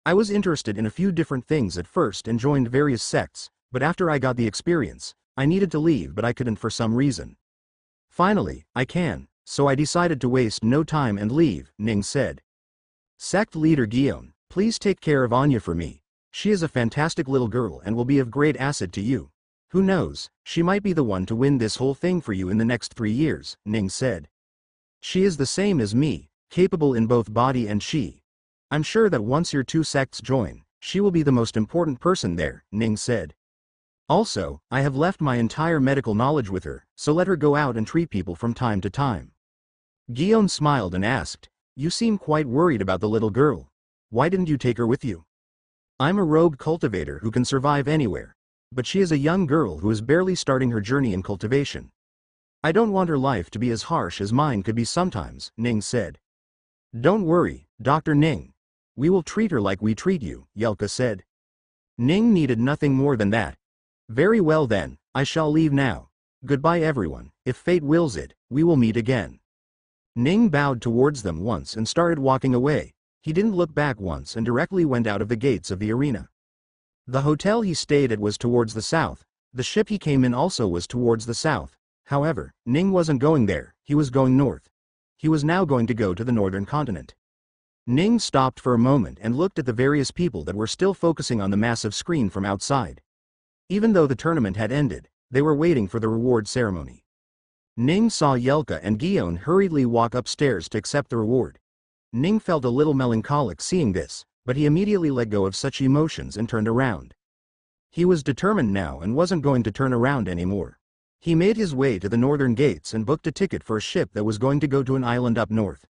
I was interested in a few different things at first and joined various sects, but after I got the experience, I needed to leave, but I couldn't for some reason. Finally, I can, so I decided to waste no time and leave," Ning said. "Sect leader Gion, please take care of Anya for me. She is a fantastic little girl and will be of great asset to you. Who knows, she might be the one to win this whole thing for you in the next 3 years," Ning said. "She is the same as me, capable in both body and chi. I'm sure that once your two sects join, she will be the most important person there," Ning said. "Also, I have left my entire medical knowledge with her, so let her go out and treat people from time to time." Gion smiled and asked, "You seem quite worried about the little girl. Why didn't you take her with you?" "I'm a rogue cultivator who can survive anywhere. But she is a young girl who is barely starting her journey in cultivation. I don't want her life to be as harsh as mine could be sometimes," Ning said. "Don't worry, Dr. Ning. We will treat her like we treat you," Yelka said. Ning needed nothing more than that. "Very well then, I shall leave now. Goodbye everyone, if fate wills it, we will meet again." Ning bowed towards them once and started walking away. He didn't look back once and directly went out of the gates of the arena. The hotel he stayed at was towards the south, the ship he came in also was towards the south. However, Ning wasn't going there, he was going north. He was now going to go to the northern continent. Ning stopped for a moment and looked at the various people that were still focusing on the massive screen from outside. Even though the tournament had ended, they were waiting for the reward ceremony. Ning saw Yelka and Gion hurriedly walk upstairs to accept the reward. Ning felt a little melancholic seeing this, but he immediately let go of such emotions and turned around. He was determined now and wasn't going to turn around anymore. He made his way to the northern gates and booked a ticket for a ship that was going to go to an island up north.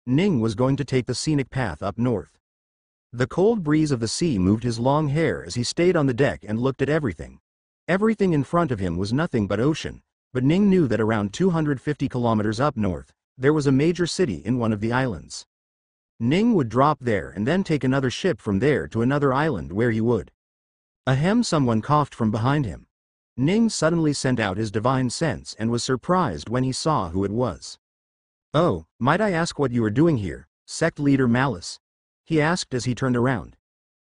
Ning was going to take the scenic path up north. The cold breeze of the sea moved his long hair as he stayed on the deck and looked at everything. Everything in front of him was nothing but ocean, but Ning knew that around 250 kilometers up north, there was a major city in one of the islands. Ning would drop there and then take another ship from there to another island where he would. Ahem! Someone coughed from behind him. Ning suddenly sent out his divine sense and was surprised when he saw who it was. "Oh, might I ask what you are doing here, sect leader Malice?" he asked as he turned around.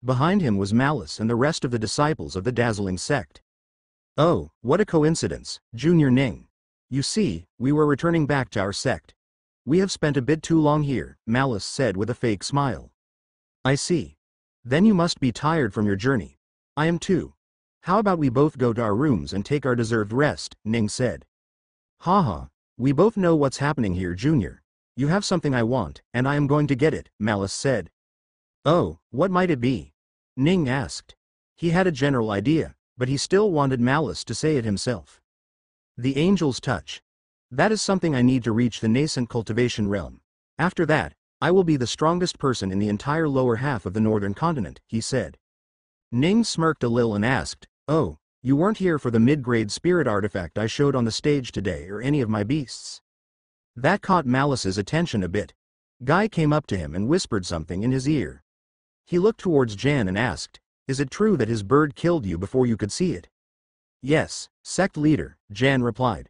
Behind him was Malice and the rest of the disciples of the dazzling sect. "Oh, what a coincidence, Junior Ning. You see, we were returning back to our sect. We have spent a bit too long here," Malice said with a fake smile. "I see. Then you must be tired from your journey. I am too. How about we both go to our rooms and take our deserved rest," Ning said. "Haha, we both know what's happening here, Junior. You have something I want, and I am going to get it," Malice said. "Oh, what might it be?" Ning asked. He had a general idea, but he still wanted Malice to say it himself. "The angel's touch. That is something I need to reach the nascent cultivation realm. After that, I will be the strongest person in the entire lower half of the northern continent," he said. Ning smirked a little and asked, "Oh, you weren't here for the mid-grade spirit artifact I showed on the stage today or any of my beasts?" That caught Malice's attention a bit. Guy came up to him and whispered something in his ear. He looked towards Jan and asked, "Is it true that his bird killed you before you could see it?" "Yes, sect leader," Jan replied.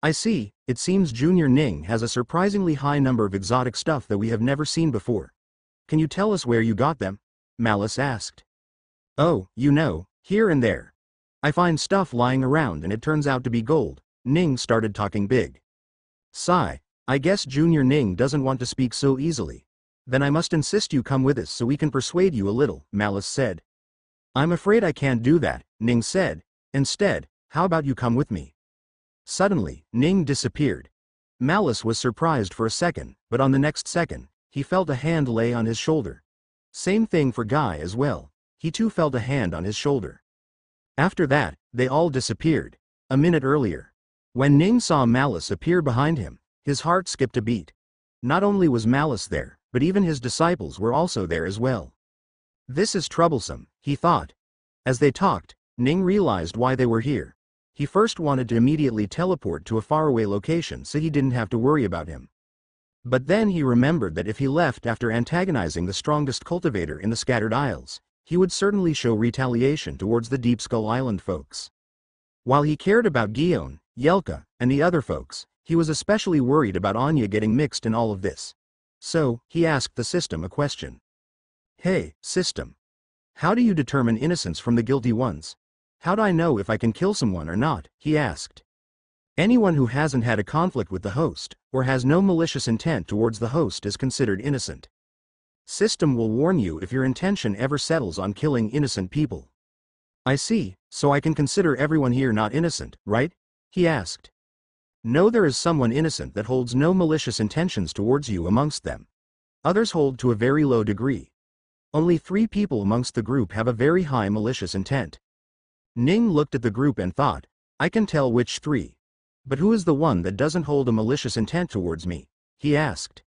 "I see, it seems Junior Ning has a surprisingly high number of exotic stuff that we have never seen before. Can you tell us where you got them?" Malice asked. "Oh, you know, here and there. I find stuff lying around and it turns out to be gold." Ning started talking big. "Sigh, I guess Junior Ning doesn't want to speak so easily. Then I must insist you come with us so we can persuade you a little," Malice said. "I'm afraid I can't do that," Ning said. "Instead, how about you come with me?" Suddenly, Ning disappeared. Malice was surprised for a second, but on the next second, he felt a hand lay on his shoulder. Same thing for Guy as well. He too felt a hand on his shoulder. After that, they all disappeared. A minute earlier, when Ning saw Malice appear behind him, his heart skipped a beat. Not only was Malice there, but even his disciples were also there as well. This is troublesome, he thought. As they talked, Ning realized why they were here. He first wanted to immediately teleport to a faraway location so he didn't have to worry about him. But then he remembered that if he left after antagonizing the strongest cultivator in the Scattered Isles, he would certainly show retaliation towards the Deep Skull Island folks. While he cared about Gion, Yelka, and the other folks, he was especially worried about Anya getting mixed in all of this. So, he asked the system a question. "Hey, system. How do you determine innocence from the guilty ones? How do I know if I can kill someone or not?" he asked. "Anyone who hasn't had a conflict with the host, or has no malicious intent towards the host is considered innocent. System will warn you if your intention ever settles on killing innocent people." "I see, so I can consider everyone here not innocent, right?" he asked. "No, there is someone innocent that holds no malicious intentions towards you amongst them. Others hold to a very low degree. Only 3 people amongst the group have a very high malicious intent." Ning looked at the group and thought, "I can tell which 3. But who is the one that doesn't hold a malicious intent towards me?" he asked.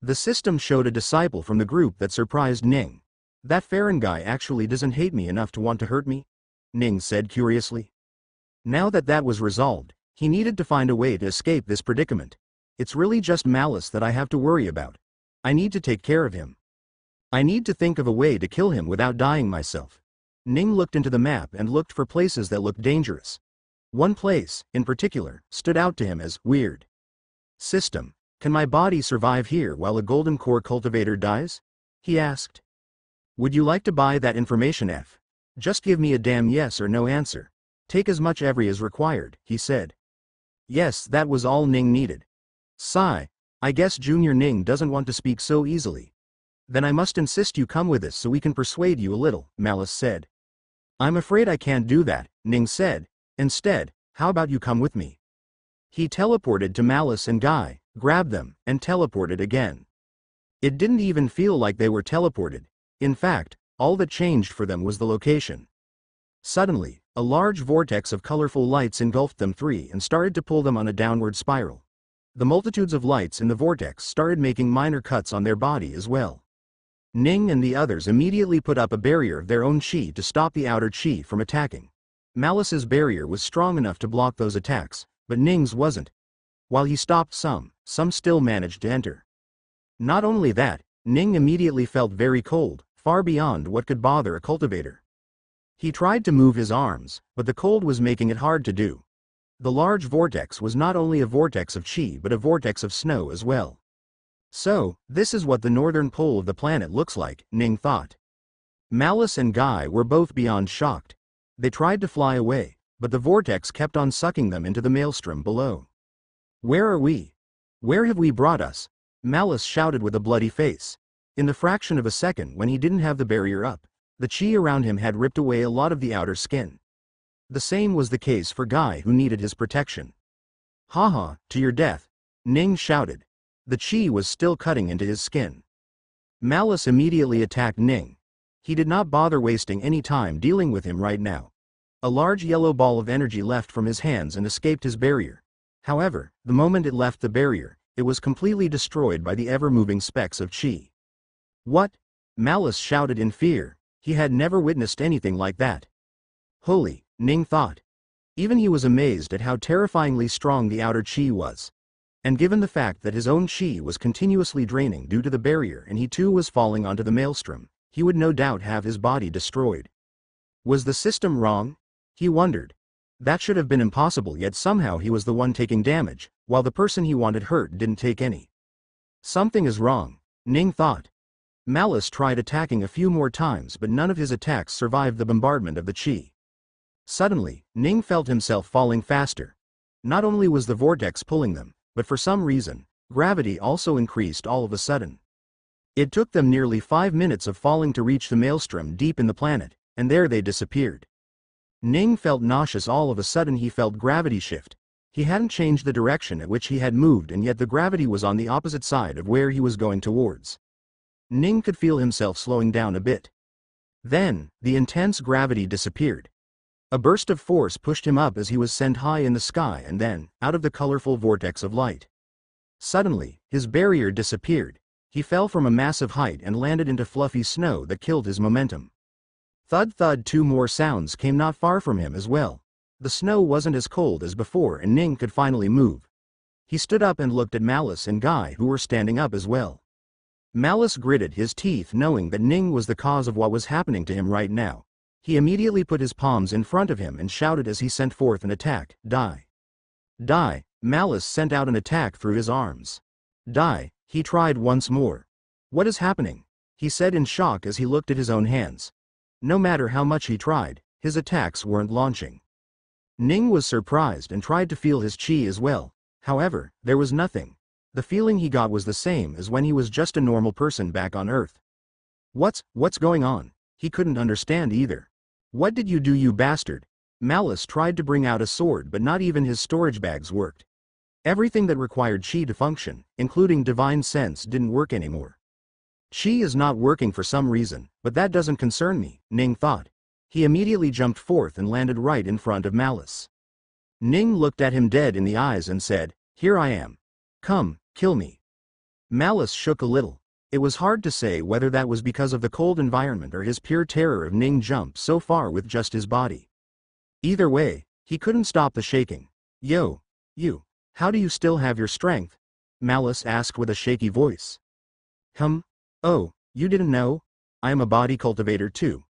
The system showed a disciple from the group that surprised Ning. "That Farron guy actually doesn't hate me enough to want to hurt me?" Ning said curiously. Now that that was resolved, he needed to find a way to escape this predicament. "It's really just Malice that I have to worry about. I need to take care of him. I need to think of a way to kill him without dying myself." Ning looked into the map and looked for places that looked dangerous. One place, in particular, stood out to him as weird. "System, can my body survive here while a golden core cultivator dies?" he asked. "Would you like to buy that information, F? Just give me a damn yes or no answer. Take as much every as required," he said. Yes, that was all Ning needed. Sigh, I guess Junior Ning doesn't want to speak so easily. Then I must insist you come with us so we can persuade you a little, Malice said. I'm afraid I can't do that, Ning said. Instead, how about you come with me? He teleported to Malice and Guy, grabbed them, and teleported again. It didn't even feel like they were teleported. In fact, all that changed for them was the location. Suddenly, a large vortex of colorful lights engulfed them three and started to pull them on a downward spiral. The multitudes of lights in the vortex started making minor cuts on their body as well. Ning and the others immediately put up a barrier of their own chi to stop the outer chi from attacking. Malice's barrier was strong enough to block those attacks, but Ning's wasn't. While he stopped some still managed to enter. Not only that, Ning immediately felt very cold, far beyond what could bother a cultivator. He tried to move his arms, but the cold was making it hard to do. The large vortex was not only a vortex of chi but a vortex of snow as well. So, this is what the northern pole of the planet looks like, Ning thought. Malice and Guy were both beyond shocked. They tried to fly away, but the vortex kept on sucking them into the maelstrom below. Where are we? Where have we brought us? Malice shouted with a bloody face. In the fraction of a second when he didn't have the barrier up, the chi around him had ripped away a lot of the outer skin. The same was the case for Guy, who needed his protection. Haha, to your death, Ning shouted. The chi was still cutting into his skin. Malice immediately attacked Ning. He did not bother wasting any time dealing with him right now. A large yellow ball of energy left from his hands and escaped his barrier. However, the moment it left the barrier, it was completely destroyed by the ever-moving specks of chi. What? Malice shouted in fear. He had never witnessed anything like that. Holy, Ning thought. Even he was amazed at how terrifyingly strong the outer chi was. And given the fact that his own chi was continuously draining due to the barrier and he too was falling onto the maelstrom, he would no doubt have his body destroyed. Was the system wrong? He wondered. That should have been impossible, yet somehow he was the one taking damage, while the person he wanted hurt didn't take any. Something is wrong, Ning thought. Malice tried attacking a few more times but none of his attacks survived the bombardment of the chi. Suddenly, Ning felt himself falling faster. Not only was the vortex pulling them, but for some reason, gravity also increased all of a sudden. It took them nearly 5 minutes of falling to reach the maelstrom deep in the planet, and there they disappeared. Ning felt nauseous. All of a sudden he felt gravity shift. He hadn't changed the direction at which he had moved and yet the gravity was on the opposite side of where he was going towards. Ning could feel himself slowing down a bit. Then, the intense gravity disappeared. A burst of force pushed him up as he was sent high in the sky and then, out of the colorful vortex of light. Suddenly, his barrier disappeared. He fell from a massive height and landed into fluffy snow that killed his momentum. Thud thud, 2 more sounds came not far from him as well. The snow wasn't as cold as before and Ning could finally move. He stood up and looked at Malice and Guy, who were standing up as well. Malice gritted his teeth knowing that Ning was the cause of what was happening to him right now. He immediately put his palms in front of him and shouted as he sent forth an attack, Die! Die! Malice sent out an attack through his arms. Die! He tried once more. What is happening? He said in shock as he looked at his own hands. No matter how much he tried, his attacks weren't launching. Ning was surprised and tried to feel his chi as well. However, there was nothing. The feeling he got was the same as when he was just a normal person back on Earth. What's going on? He couldn't understand either. What did you do, you bastard? Malice tried to bring out a sword but not even his storage bags worked. Everything that required chi to function, including divine sense, didn't work anymore. Chi is not working for some reason, but that doesn't concern me, Ning thought. He immediately jumped forth and landed right in front of Malice. Ning looked at him dead in the eyes and said, Here I am. Come, kill me. Malice shook a little. It was hard to say whether that was because of the cold environment or his pure terror of Ning jump so far with just his body. Either way, he couldn't stop the shaking. Yo, you, how do you still have your strength? Malice asked with a shaky voice. Oh, you didn't know? I am a body cultivator too.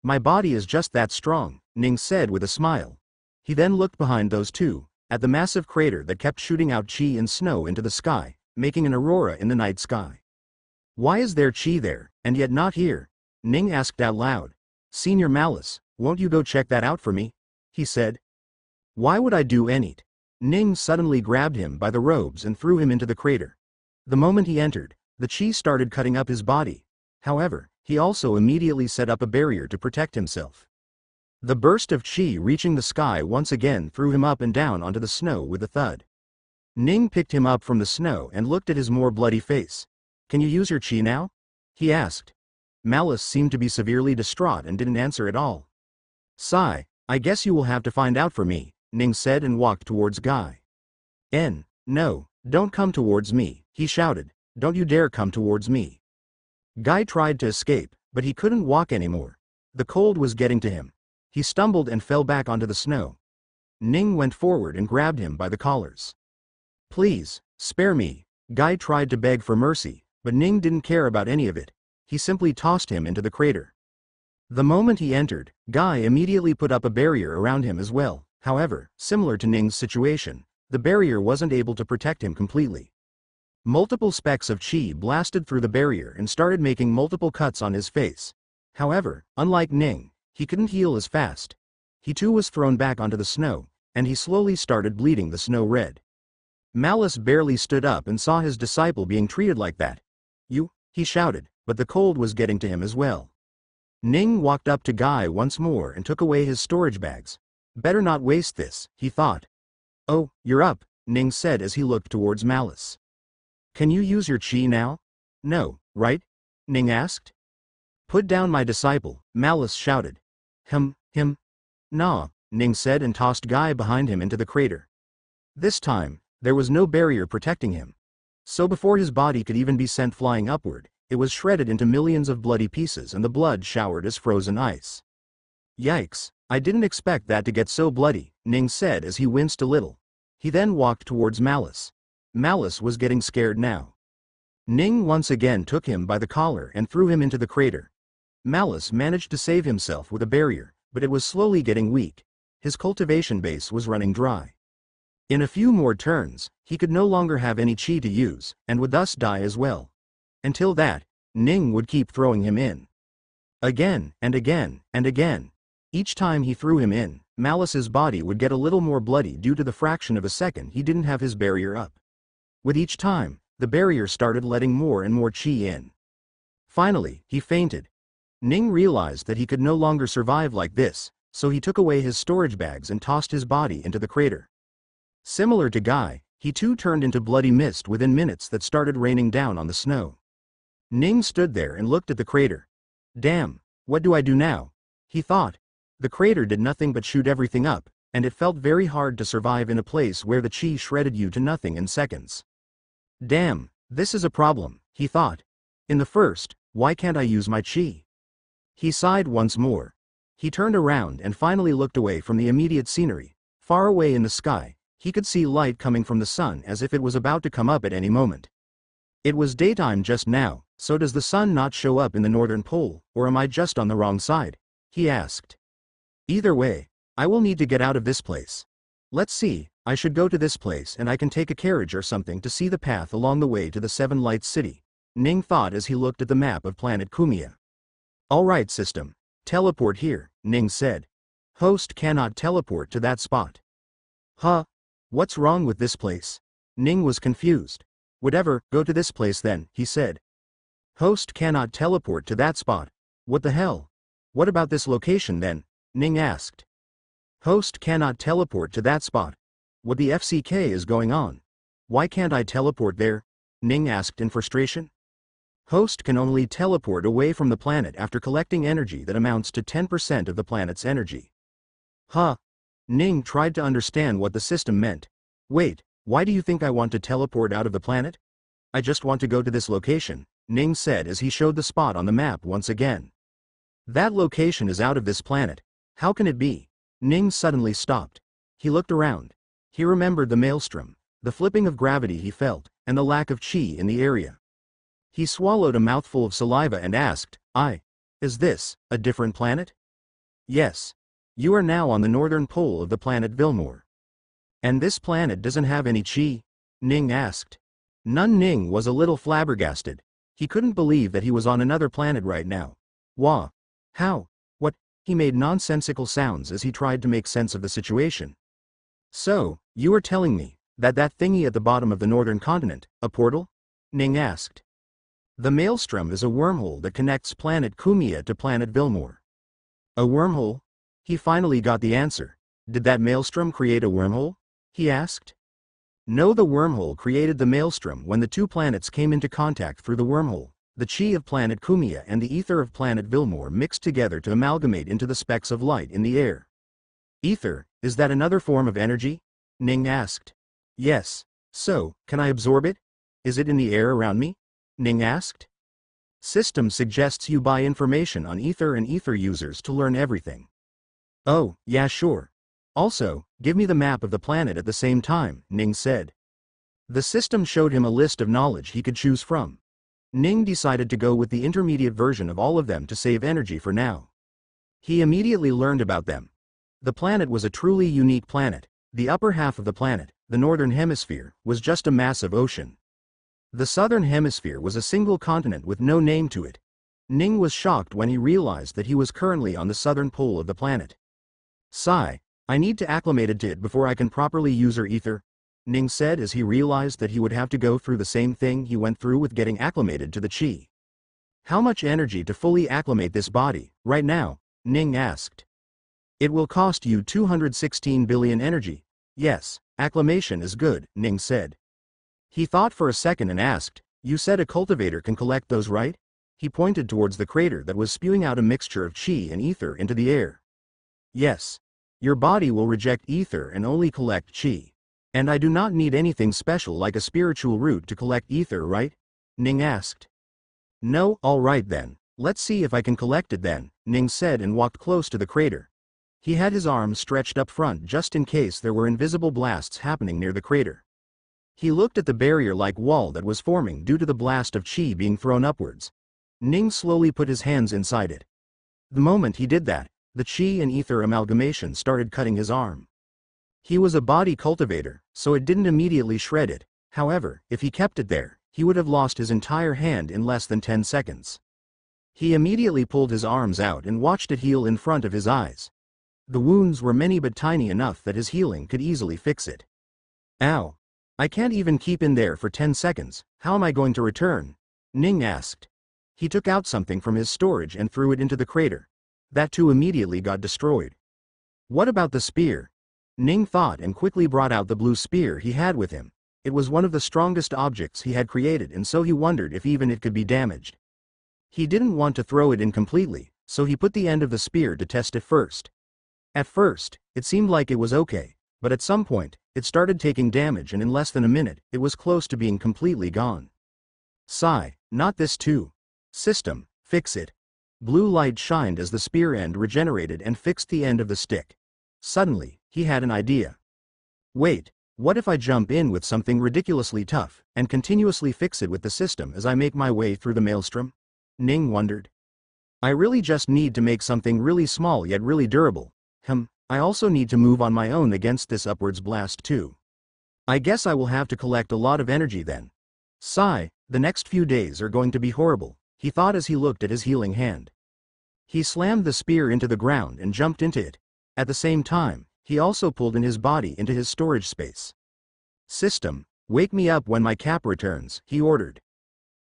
My body is just that strong, Ning said with a smile. He then looked behind those two, at the massive crater that kept shooting out chi and snow into the sky, making an aurora in the night sky. Why is there chi there, and yet not here? Ning asked out loud. Senior Malice, won't you go check that out for me? He said. Why would I do anything? Ning suddenly grabbed him by the robes and threw him into the crater. The moment he entered, the chi started cutting up his body. However, he also immediately set up a barrier to protect himself. The burst of chi reaching the sky once again threw him up and down onto the snow with a thud. Ning picked him up from the snow and looked at his more bloody face. "Can you use your chi now?" he asked. Malice seemed to be severely distraught and didn't answer at all. "Sigh, I guess you will have to find out for me," Ning said and walked towards Guy. No, don't come towards me," he shouted. "Don't you dare come towards me." Guy tried to escape, but he couldn't walk anymore. The cold was getting to him. He stumbled and fell back onto the snow. Ning went forward and grabbed him by the collars. "Please, spare me." Guy tried to beg for mercy, but Ning didn't care about any of it. He simply tossed him into the crater. The moment he entered, Guy immediately put up a barrier around him as well. However, similar to Ning's situation, the barrier wasn't able to protect him completely. Multiple specks of chi blasted through the barrier and started making multiple cuts on his face. However, unlike Ning, he couldn't heal as fast. He too was thrown back onto the snow, and he slowly started bleeding the snow red. Malice barely stood up and saw his disciple being treated like that. "You," he shouted, but the cold was getting to him as well. Ning walked up to Guy once more and took away his storage bags. "Better not waste this," he thought. "Oh, you're up," Ning said as he looked towards Malice. "Can you use your chi now?" "No, right?" Ning asked. "Put down my disciple," Malice shouted. Him. Nah," Ning said and tossed Guy behind him into the crater. This time, there was no barrier protecting him. So before his body could even be sent flying upward, it was shredded into millions of bloody pieces and the blood showered as frozen ice. "Yikes, I didn't expect that to get so bloody," Ning said as he winced a little. He then walked towards Malice. Malice was getting scared now. Ning once again took him by the collar and threw him into the crater. Malice managed to save himself with a barrier, but it was slowly getting weak. His cultivation base was running dry. In a few more turns, he could no longer have any chi to use, and would thus die as well. Until that, Ning would keep throwing him in. Again, and again, and again. Each time he threw him in, Malice's body would get a little more bloody due to the fraction of a second he didn't have his barrier up. With each time, the barrier started letting more and more chi in. Finally, he fainted. Ning realized that he could no longer survive like this, so he took away his storage bags and tossed his body into the crater. Similar to Guy, he too turned into bloody mist within minutes that started raining down on the snow. Ning stood there and looked at the crater. "Damn, what do I do now?" he thought. The crater did nothing but shoot everything up, and it felt very hard to survive in a place where the chi shredded you to nothing in seconds. "Damn, this is a problem," he thought. "In the first, why can't I use my chi?" He sighed once more. He turned around and finally looked away from the immediate scenery. Far away in the sky, he could see light coming from the sun as if it was about to come up at any moment. It was daytime just now, so does the sun not show up in the northern pole, or am I just on the wrong side? He asked. Either way, I will need to get out of this place. Let's see, I should go to this place and I can take a carriage or something to see the path along the way to the Seven Lights City, Ning thought as he looked at the map of planet Kumiya. Alright system, teleport here, Ning said. Host cannot teleport to that spot. Huh? What's wrong with this place? Ning was confused. Whatever, go to this place then, he said. Host cannot teleport to that spot. What the hell? What about this location then? Ning asked. Host cannot teleport to that spot. What the FCK is going on? Why can't I teleport there? Ning asked in frustration. Host can only teleport away from the planet after collecting energy that amounts to 10% of the planet's energy. Huh? Ning tried to understand what the system meant. Wait, why do you think I want to teleport out of the planet? I just want to go to this location, Ning said as he showed the spot on the map once again. That location is out of this planet. How can it be? Ning suddenly stopped. He looked around. He remembered the maelstrom, the flipping of gravity he felt, and the lack of chi in the area. He swallowed a mouthful of saliva and asked, Is this a different planet? Yes. You are now on the northern pole of the planet Vilmore. And this planet doesn't have any chi? Ning asked. Ning was a little flabbergasted. He couldn't believe that he was on another planet right now. Wah. How? What? He made nonsensical sounds as he tried to make sense of the situation. So, you are telling me that thingy at the bottom of the northern continent, a portal? Ning asked. The maelstrom is a wormhole that connects planet Kumia to planet Vilmore. A wormhole? He finally got the answer. Did that maelstrom create a wormhole? He asked. No, the wormhole created the maelstrom when the two planets came into contact through the wormhole. The chi of planet Kumia and the ether of planet Vilmore mixed together to amalgamate into the specks of light in the air. Ether, is that another form of energy? Ning asked. Yes. So, can I absorb it? Is it in the air around me? Ning asked. System suggests you buy information on ether and ether users to learn everything. Oh, yeah, sure. Also, give me the map of the planet at the same time, Ning said. The system showed him a list of knowledge he could choose from. Ning decided to go with the intermediate version of all of them to save energy for now. He immediately learned about them. The planet was a truly unique planet. The upper half of the planet, the northern hemisphere, was just a massive ocean. The southern hemisphere was a single continent with no name to it. Ning was shocked when he realized that he was currently on the southern pole of the planet. Sigh, I need to acclimate to it before I can properly use her ether, Ning said as he realized that he would have to go through the same thing he went through with getting acclimated to the chi. How much energy to fully acclimate this body, right now? Ning asked. It will cost you 216 billion energy. Yes, acclimation is good, Ning said. He thought for a second and asked, you said a cultivator can collect those, right? He pointed towards the crater that was spewing out a mixture of chi and ether into the air. Yes. Your body will reject ether and only collect chi. And I do not need anything special like a spiritual root to collect ether, right? Ning asked. No, alright then, let's see if I can collect it then, Ning said and walked close to the crater. He had his arms stretched up front just in case there were invisible blasts happening near the crater. He looked at the barrier-like wall that was forming due to the blast of chi being thrown upwards. Ning slowly put his hands inside it. The moment he did that, the chi and ether amalgamation started cutting his arm. He was a body cultivator, so it didn't immediately shred it. However, if he kept it there, he would have lost his entire hand in less than 10 seconds. He immediately pulled his arms out and watched it heal in front of his eyes. The wounds were many but tiny enough that his healing could easily fix it. Ow! I can't even keep in there for 10 seconds, how am I going to return? Ning asked. He took out something from his storage and threw it into the crater. That too immediately got destroyed. What about the spear? Ning thought and quickly brought out the blue spear he had with him. It was one of the strongest objects he had created and so he wondered if even it could be damaged. He didn't want to throw it in completely, so he put the end of the spear to test it first. At first, it seemed like it was okay, but at some point, it started taking damage and in less than a minute, it was close to being completely gone. Sigh, not this too. System, fix it. Blue light shined as the spear end regenerated and fixed the end of the stick. Suddenly, he had an idea. Wait, what if I jump in with something ridiculously tough, and continuously fix it with the system as I make my way through the maelstrom? Ning wondered. I really just need to make something really small yet really durable. I also need to move on my own against this upwards blast too. I guess I will have to collect a lot of energy then. Sigh, the next few days are going to be horrible, he thought as he looked at his healing hand. He slammed the spear into the ground and jumped into it. At the same time, he also pulled in his body into his storage space. System, wake me up when my cap returns, he ordered.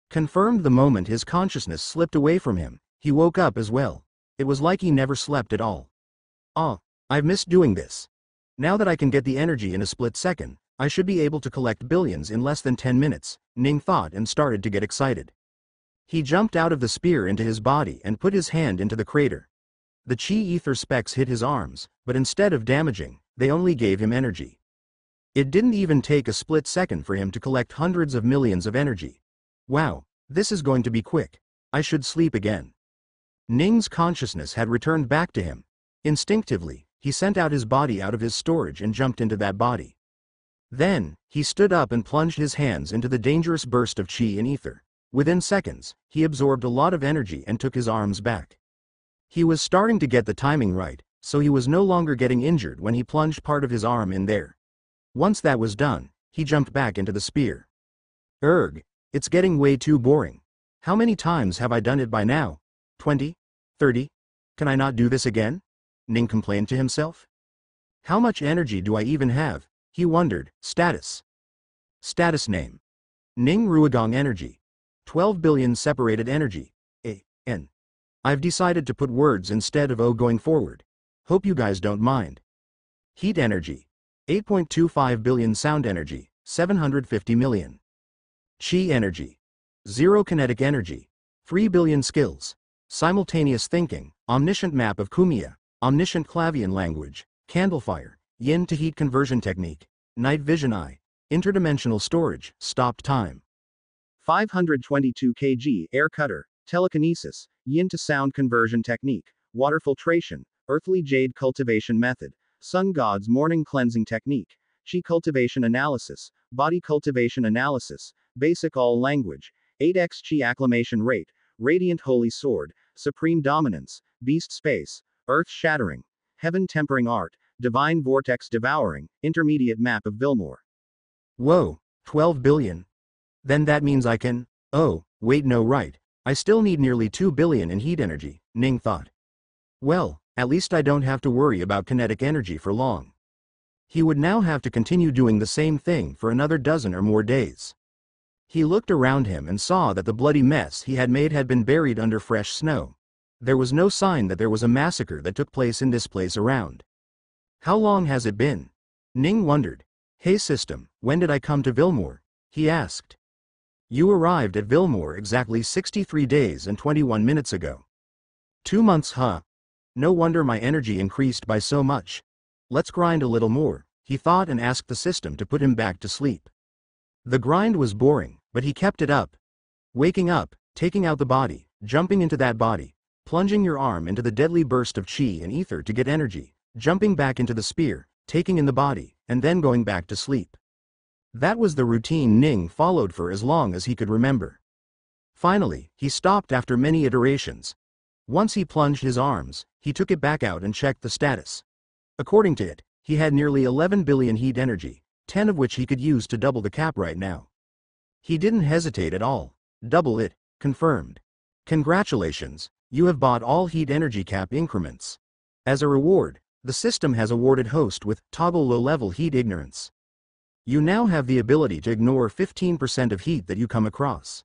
Confirmed the moment his consciousness slipped away from him, he woke up as well. It was like he never slept at all. I've missed doing this. Now that I can get the energy in a split second, I should be able to collect billions in less than 10 minutes, Ning thought and started to get excited. He jumped out of the spear into his body and put his hand into the crater. The chi ether specks hit his arms, but instead of damaging, they only gave him energy. It didn't even take a split second for him to collect hundreds of millions of energy. Wow, this is going to be quick. I should sleep again. Ning's consciousness had returned back to him. Instinctively, he sent out his body out of his storage and jumped into that body. Then, he stood up and plunged his hands into the dangerous burst of chi and ether. Within seconds, he absorbed a lot of energy and took his arms back. He was starting to get the timing right, so he was no longer getting injured when he plunged part of his arm in there. Once that was done, he jumped back into the spear. Erg, it's getting way too boring. How many times have I done it by now? 20? 30? Can I not do this again? Ning complained to himself. How much energy do I even have? He wondered. Status. Status name. Ning Ruigong Energy. 12 billion separated energy. N. I've decided to put words instead of O going forward. Hope you guys don't mind. Heat energy. 8.25 billion sound energy. 750 million. Chi energy. 0 kinetic energy. 3 billion skills. Simultaneous thinking. Omniscient map of Kumiya. Omniscient Clavian language. Candlefire. Yin to heat conversion technique. Night vision eye. Interdimensional storage. Stopped time. 522 kg air cutter. Telekinesis. Yin to sound conversion technique. Water filtration. Earthly jade cultivation method. Sun god's morning cleansing technique. Chi cultivation analysis. Body cultivation analysis. Basic all language. 8x chi acclamation rate. Radiant holy sword. Supreme dominance. Beast space. Earth shattering. Heaven tempering art. Divine vortex devouring. Intermediate map of Vilmore. Whoa, 12 billion. Then that means I can. Oh, wait, no, right. I still need nearly 2 billion in heat energy, Ning thought. Well, at least I don't have to worry about kinetic energy for long. He would now have to continue doing the same thing for another dozen or more days. He looked around him and saw that the bloody mess he had made had been buried under fresh snow. There was no sign that there was a massacre that took place in this place around. How long has it been? Ning wondered. Hey system, when did I come to Vilmore? He asked. You arrived at Vilmore exactly 63 days and 21 minutes ago. 2 months, huh? No wonder my energy increased by so much. Let's grind a little more, he thought, and asked the system to put him back to sleep. The grind was boring, but he kept it up. Waking up, taking out the body, jumping into that body, plunging your arm into the deadly burst of chi and ether to get energy, jumping back into the spear, taking in the body, and then going back to sleep. That was the routine Ning followed for as long as he could remember. Finally, he stopped after many iterations. Once he plunged his arms, he took it back out and checked the status. According to it, he had nearly 11 billion heat energy, 10 of which he could use to double the cap right now. He didn't hesitate at all. Double it, confirmed. Congratulations, you have bought all heat energy cap increments. As a reward, the system has awarded host with toggle low-level heat ignorance. You now have the ability to ignore 15% of heat that you come across.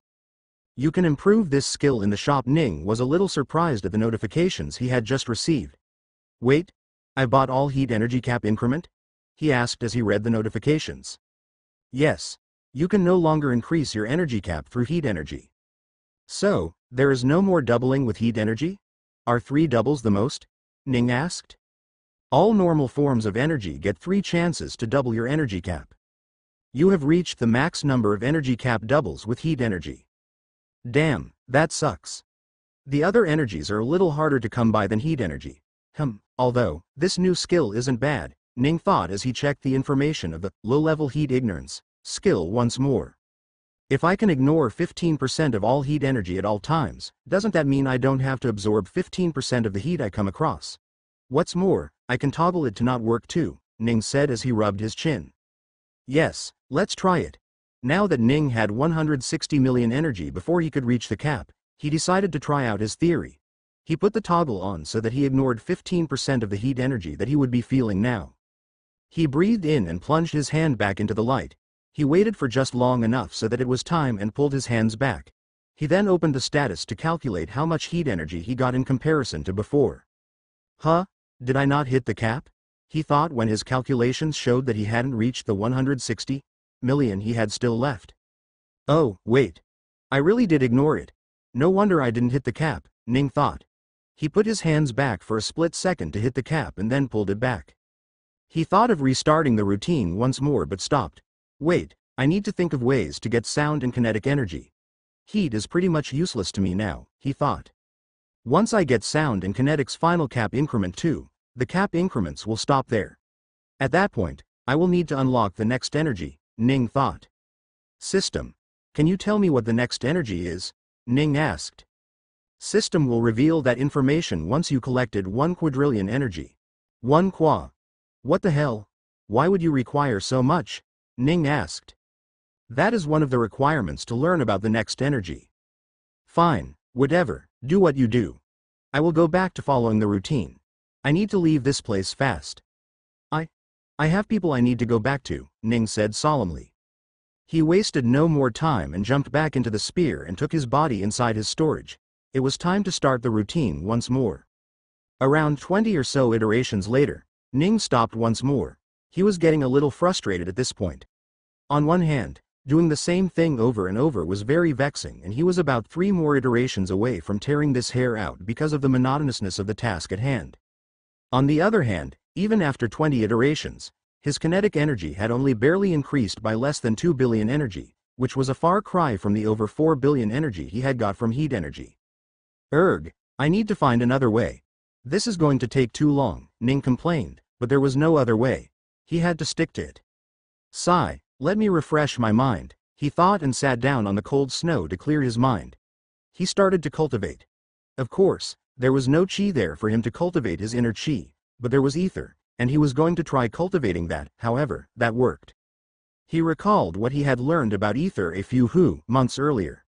You can improve this skill in the shop. Ning was a little surprised at the notifications he had just received. Wait, I bought all heat energy cap increment? He asked as he read the notifications. Yes, you can no longer increase your energy cap through heat energy. So, there is no more doubling with heat energy? Are 3 doubles the most? Ning asked. All normal forms of energy get 3 chances to double your energy cap. You have reached the max number of energy cap doubles with heat energy. Damn, that sucks. The other energies are a little harder to come by than heat energy. Although, this new skill isn't bad, Ning thought as he checked the information of the low-level heat ignorance skill once more. If I can ignore 15% of all heat energy at all times, doesn't that mean I don't have to absorb 15% of the heat I come across? What's more, I can toggle it to not work too, Ning said as he rubbed his chin. Yes, let's try it. Now that Ning had 160 million energy before he could reach the cap, he decided to try out his theory. He put the toggle on so that he ignored 15% of the heat energy that he would be feeling now. He breathed in and plunged his hand back into the light. He waited for just long enough so that it was time and pulled his hands back. He then opened the status to calculate how much heat energy he got in comparison to before. Huh? Did I not hit the cap? He thought when his calculations showed that he hadn't reached the 160 million he had still left. Oh, wait. I really did ignore it. No wonder I didn't hit the cap, Ning thought. He put his hands back for a split second to hit the cap and then pulled it back. He thought of restarting the routine once more but stopped. Wait, I need to think of ways to get sound and kinetic energy. Heat is pretty much useless to me now, he thought. Once I get sound and kinetic's final cap increment too, the cap increments will stop there. At that point, I will need to unlock the next energy, Ning thought. System, can you tell me what the next energy is? Ning asked. System will reveal that information once you collected 1 quadrillion energy. 1 qua. What the hell? Why would you require so much? Ning asked. That is one of the requirements to learn about the next energy. Fine, whatever, do what you do. I will go back to following the routine. I need to leave this place fast. I have people I need to go back to, Ning said solemnly. He wasted no more time and jumped back into the sphere and took his body inside his storage. It was time to start the routine once more. Around 20 or so iterations later, Ning stopped once more. He was getting a little frustrated at this point. On one hand, doing the same thing over and over was very vexing, and he was about 3 more iterations away from tearing this hair out because of the monotonousness of the task at hand. On the other hand, even after 20 iterations, his kinetic energy had only barely increased by less than 2 billion energy, which was a far cry from the over 4 billion energy he had got from heat energy. I need to find another way. This is going to take too long, Ning complained, but there was no other way. He had to stick to it. Sigh, let me refresh my mind, he thought, and sat down on the cold snow to clear his mind. He started to cultivate. Of course, there was no chi there for him to cultivate his inner chi, but there was ether, and he was going to try cultivating that. However, that worked. He recalled what he had learned about ether a few months earlier.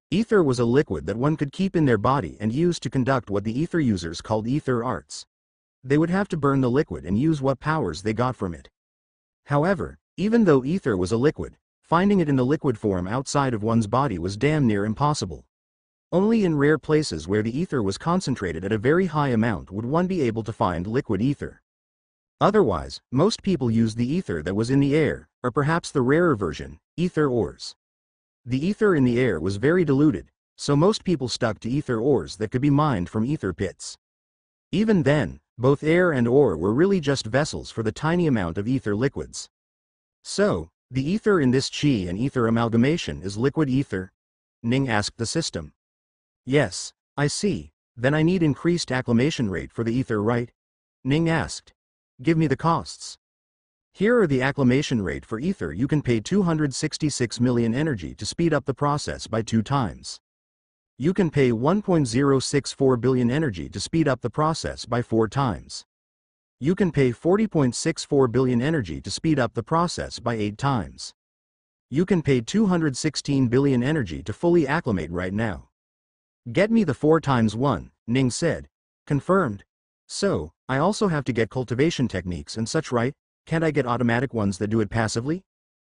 Ether was a liquid that one could keep in their body and use to conduct what the ether users called ether arts. They would have to burn the liquid and use what powers they got from it. However, even though ether was a liquid, finding it in the liquid form outside of one's body was damn near impossible. Only in rare places where the ether was concentrated at a very high amount would one be able to find liquid ether. Otherwise, most people used the ether that was in the air, or perhaps the rarer version, ether ores. The ether in the air was very diluted, so most people stuck to ether ores that could be mined from ether pits. Even then, both air and ore were really just vessels for the tiny amount of ether liquids. So, the ether in this chi and ether amalgamation is liquid ether? Ning asked the system. Yes, I see, then I need increased acclimation rate for the ether, right? Ning asked. Give me the costs. Here are the acclimation rate for ether. You can pay 266 million energy to speed up the process by 2 times. You can pay 1.064 billion energy to speed up the process by 4 times. You can pay 40.64 billion energy to speed up the process by 8 times. You can pay 216 billion energy to fully acclimate right now. Get me the 4 times 1, Ning said. Confirmed. So, I also have to get cultivation techniques and such, right? Can't I get automatic ones that do it passively?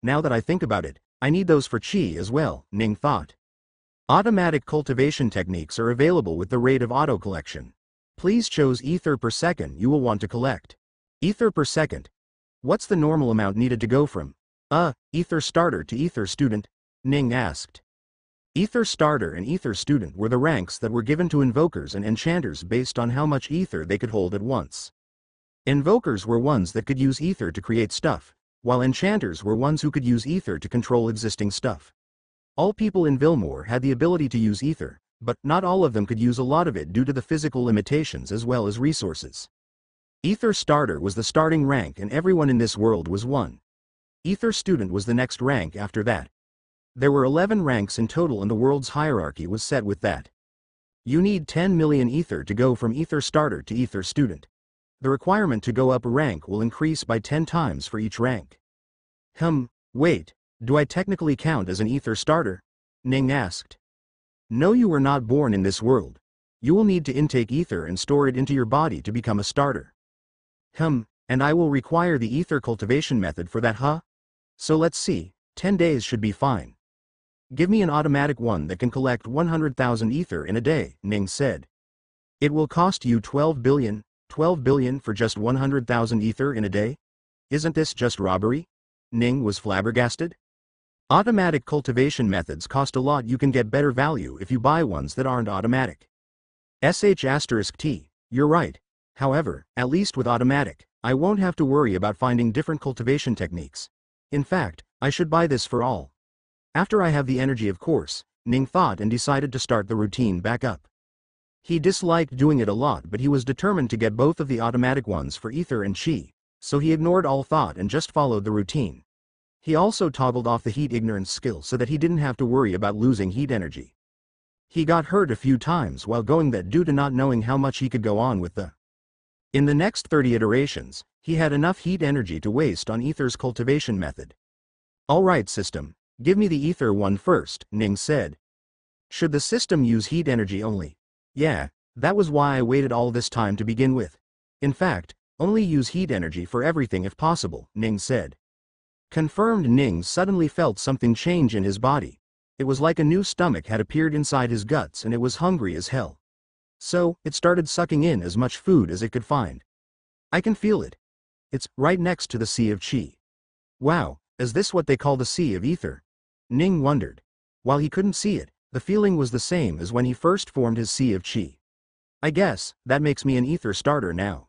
Now that I think about it, I need those for chi as well, Ning thought. Automatic cultivation techniques are available with the rate of auto collection. Please choose ether per second you will want to collect. Ether per second. What's the normal amount needed to go from ether starter to ether student? Ning asked. Ether starter and ether student were the ranks that were given to invokers and enchanters based on how much ether they could hold at once. Invokers were ones that could use ether to create stuff, while enchanters were ones who could use ether to control existing stuff. All people in Vilmore had the ability to use ether, but not all of them could use a lot of it due to the physical limitations as well as resources. Ether starter was the starting rank and everyone in this world was one. Ether student was the next rank after that. There were 11 ranks in total and the world's hierarchy was set with that. You need 10 million ether to go from ether starter to ether student. The requirement to go up a rank will increase by 10 times for each rank. Wait, do I technically count as an ether starter? Ning asked. No, you were not born in this world. You will need to intake ether and store it into your body to become a starter. And I will require the ether cultivation method for that, So let's see, 10 days should be fine. Give me an automatic one that can collect 100,000 ether in a day, Ning said. It will cost you 12 billion for just 100,000 ether in a day? Isn't this just robbery? Ning was flabbergasted. Automatic cultivation methods cost a lot. You can get better value if you buy ones that aren't automatic. *T, you're right. However, at least with automatic, I won't have to worry about finding different cultivation techniques. In fact, I should buy this for all. After I have the energy, of course, Ning thought, and decided to start the routine back up. He disliked doing it a lot, but he was determined to get both of the automatic ones for ether and chi, so he ignored all thought and just followed the routine. He also toggled off the heat ignorance skill so that he didn't have to worry about losing heat energy. He got hurt a few times while going that due to not knowing how much he could go on with the. In the next 30 iterations, he had enough heat energy to waste on ether's cultivation method. Alright system, give me the ether one first, Ning said. Should the system use heat energy only? Yeah, that was why I waited all this time to begin with. In fact, only use heat energy for everything if possible, Ning said. Confirmed. Ning suddenly felt something change in his body. It was like a new stomach had appeared inside his guts and it was hungry as hell. So, it started sucking in as much food as it could find. I can feel it. It's right next to the sea of chi. Wow, is this what they call the sea of ether? Ning wondered. While he couldn't see it, the feeling was the same as when he first formed his sea of chi. I guess, that makes me an ether starter now.